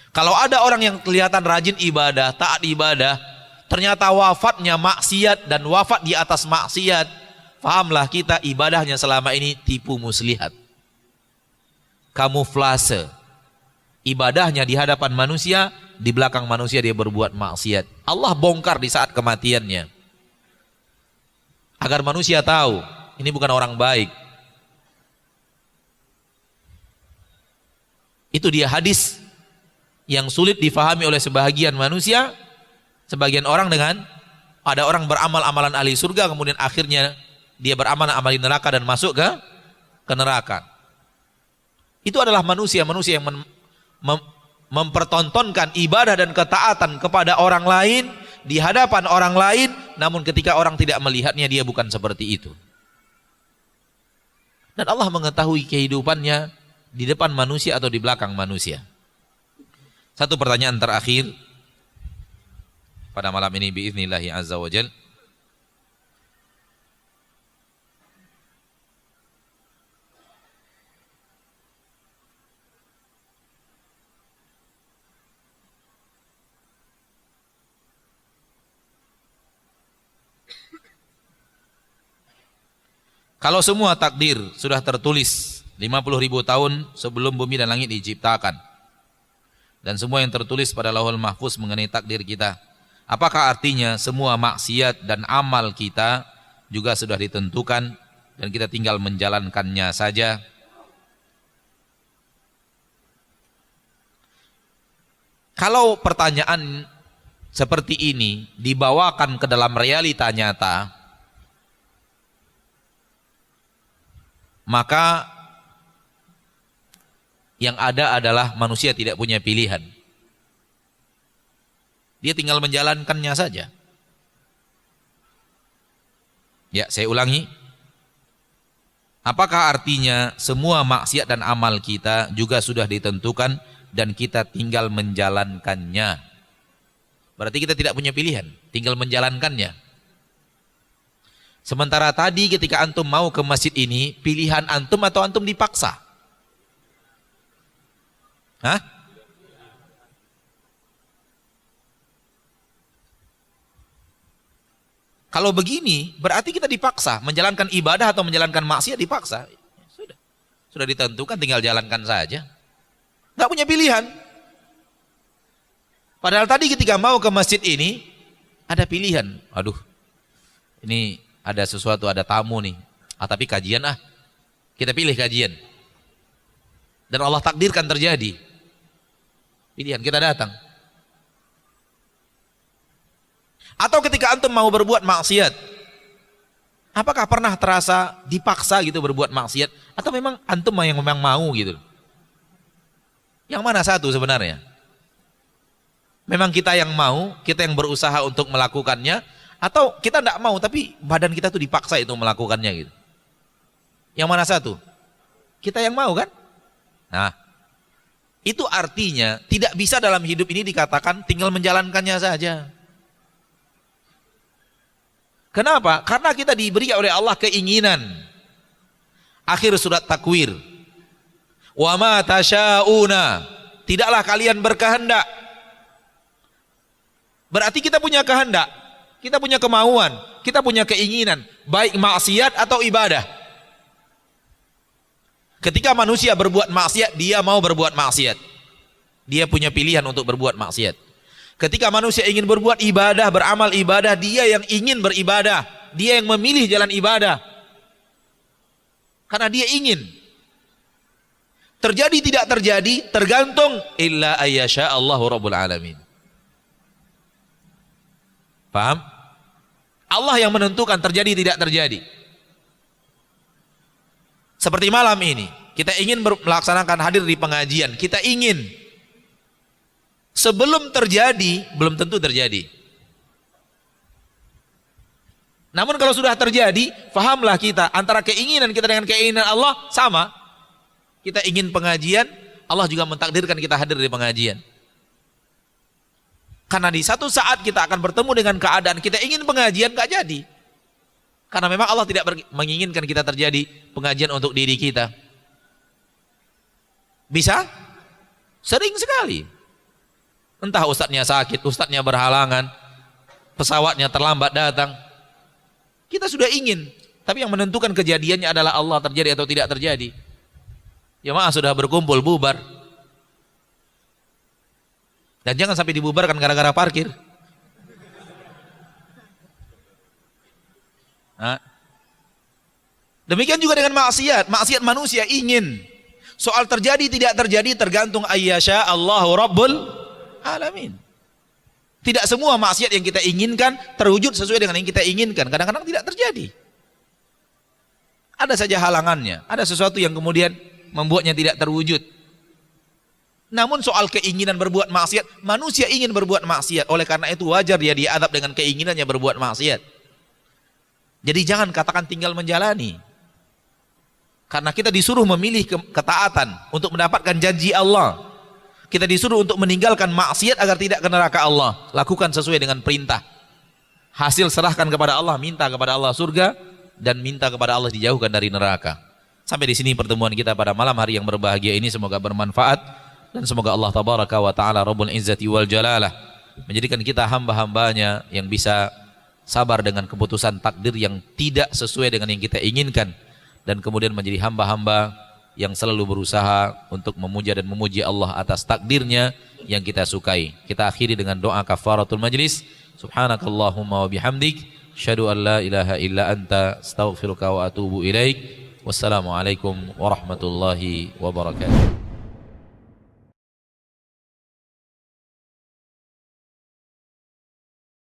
Speaker 2: Kalau ada orang yang kelihatan rajin ibadah, taat ibadah, ternyata wafatnya maksiat dan wafat di atas maksiat, fahamlah kita ibadahnya selama ini tipu muslihat. Kamuflase. Ibadahnya di hadapan manusia, di belakang manusia dia berbuat maksiat. Allah bongkar di saat kematiannya. Agar manusia tahu, ini bukan orang baik. Itu dia hadis yang sulit difahami oleh sebahagian manusia, sebagian orang dengan ada orang beramal amalan ahli surga, kemudian akhirnya dia beramal amali neraka dan masuk ke neraka. Itu adalah manusia-manusia yang mempertontonkan ibadah dan ketaatan kepada orang lain di hadapan orang lain, namun ketika orang tidak melihatnya dia bukan seperti itu. Dan Allah mengetahui kehidupannya di depan manusia atau di belakang manusia. Satu pertanyaan terakhir pada malam ini biiznillahi azza wa jal. Kalau semua takdir sudah tertulis 50.000 tahun sebelum bumi dan langit diciptakan, dan semua yang tertulis pada Lauhul Mahfuz mengenai takdir kita, apakah artinya semua maksiat dan amal kita juga sudah ditentukan dan kita tinggal menjalankannya saja? Kalau pertanyaan seperti ini dibawakan ke dalam realita nyata, maka Yang ada adalah manusia tidak punya pilihan. Dia tinggal menjalankannya saja. Ya, saya ulangi. Apakah artinya semua maksiat dan amal kita juga sudah ditentukan dan kita tinggal menjalankannya? Berarti kita tidak punya pilihan, tinggal menjalankannya. Sementara tadi ketika antum mau ke masjid ini, pilihan antum atau antum dipaksa? Hah? Kalau begini, berarti kita dipaksa menjalankan ibadah atau menjalankan maksiat dipaksa. Sudah ditentukan, tinggal jalankan saja. Nggak punya pilihan. Padahal tadi ketika mau ke masjid ini, ada pilihan. Aduh, ini ada sesuatu, ada tamu nih. Tapi kajian kita pilih kajian. Dan Allah takdirkan terjadi. Pilihan, kita datang. Atau ketika antum mau berbuat maksiat, apakah pernah terasa dipaksa gitu berbuat maksiat? Atau memang antum yang memang mau gitu? Yang mana satu sebenarnya? Memang kita yang mau, kita yang berusaha untuk melakukannya, atau kita tidak mau tapi badan kita tuh dipaksa itu melakukannya gitu? Yang mana satu? Kita yang mau kan? Nah, itu artinya tidak bisa dalam hidup ini dikatakan tinggal menjalankannya saja. Kenapa? Karena kita diberi oleh Allah keinginan. Akhir surat Takwir. Wa ma tasyauna, tidaklah kalian berkehendak. Berarti kita punya kehendak, kita punya kemauan, kita punya keinginan, baik maksiat atau ibadah. Ketika manusia berbuat maksiat, dia mau berbuat maksiat. Dia punya pilihan untuk berbuat maksiat. Ketika manusia ingin berbuat ibadah, beramal ibadah, dia yang ingin beribadah, dia yang memilih jalan ibadah. Karena dia ingin. Terjadi tidak terjadi, tergantung illa ayyasha Allahu Rabbul Alamin. Paham? Allah yang menentukan terjadi tidak terjadi. Seperti malam ini, kita ingin melaksanakan hadir di pengajian, kita ingin. Sebelum terjadi, belum tentu terjadi. Namun kalau sudah terjadi, fahamlah kita, antara keinginan kita dengan keinginan Allah sama. Kita ingin pengajian, Allah juga mentakdirkan kita hadir di pengajian. Karena di satu saat kita akan bertemu dengan keadaan kita ingin pengajian, gak jadi. Karena memang Allah tidak menginginkan kita terjadi pengajian untuk diri kita. Bisa? Sering sekali. Entah ustadznya sakit, ustadznya berhalangan, pesawatnya terlambat datang. Kita sudah ingin, tapi yang menentukan kejadiannya adalah Allah, terjadi atau tidak terjadi. Jemaah sudah berkumpul, bubar. Dan jangan sampai dibubarkan gara-gara parkir. Nah. Demikian juga dengan maksiat. Maksiat manusia ingin. Soal terjadi tidak terjadi tergantung ayyasha Allahu Rabbul Alamin. Tidak semua maksiat yang kita inginkan terwujud sesuai dengan yang kita inginkan. Kadang-kadang tidak terjadi. Ada saja halangannya. Ada sesuatu yang kemudian membuatnya tidak terwujud. Namun soal keinginan berbuat maksiat, manusia ingin berbuat maksiat. Oleh karena itu wajar dia diadab dengan keinginannya berbuat maksiat. Jadi jangan katakan tinggal menjalani. Karena kita disuruh memilih ketaatan untuk mendapatkan janji Allah. Kita disuruh untuk meninggalkan maksiat agar tidak ke neraka Allah. Lakukan sesuai dengan perintah. Hasil serahkan kepada Allah, minta kepada Allah surga dan minta kepada Allah dijauhkan dari neraka. Sampai di sini pertemuan kita pada malam hari yang berbahagia ini, semoga bermanfaat dan semoga Allah tabaraka wa taala Rabbul Izzati wal Jalalah menjadikan kita hamba-hambanya yang bisa sabar dengan keputusan takdir yang tidak sesuai dengan yang kita inginkan, dan kemudian menjadi hamba-hamba yang selalu berusaha untuk memuja dan memuji Allah atas takdirnya yang kita sukai. Kita akhiri dengan doa kafaratul majlis. Subhanakallahumma wa bihamdik, asyhadu an la ilaha illa anta, astaghfiruka wa atubu ilaik. Wassalamualaikum warahmatullahi wabarakatuh.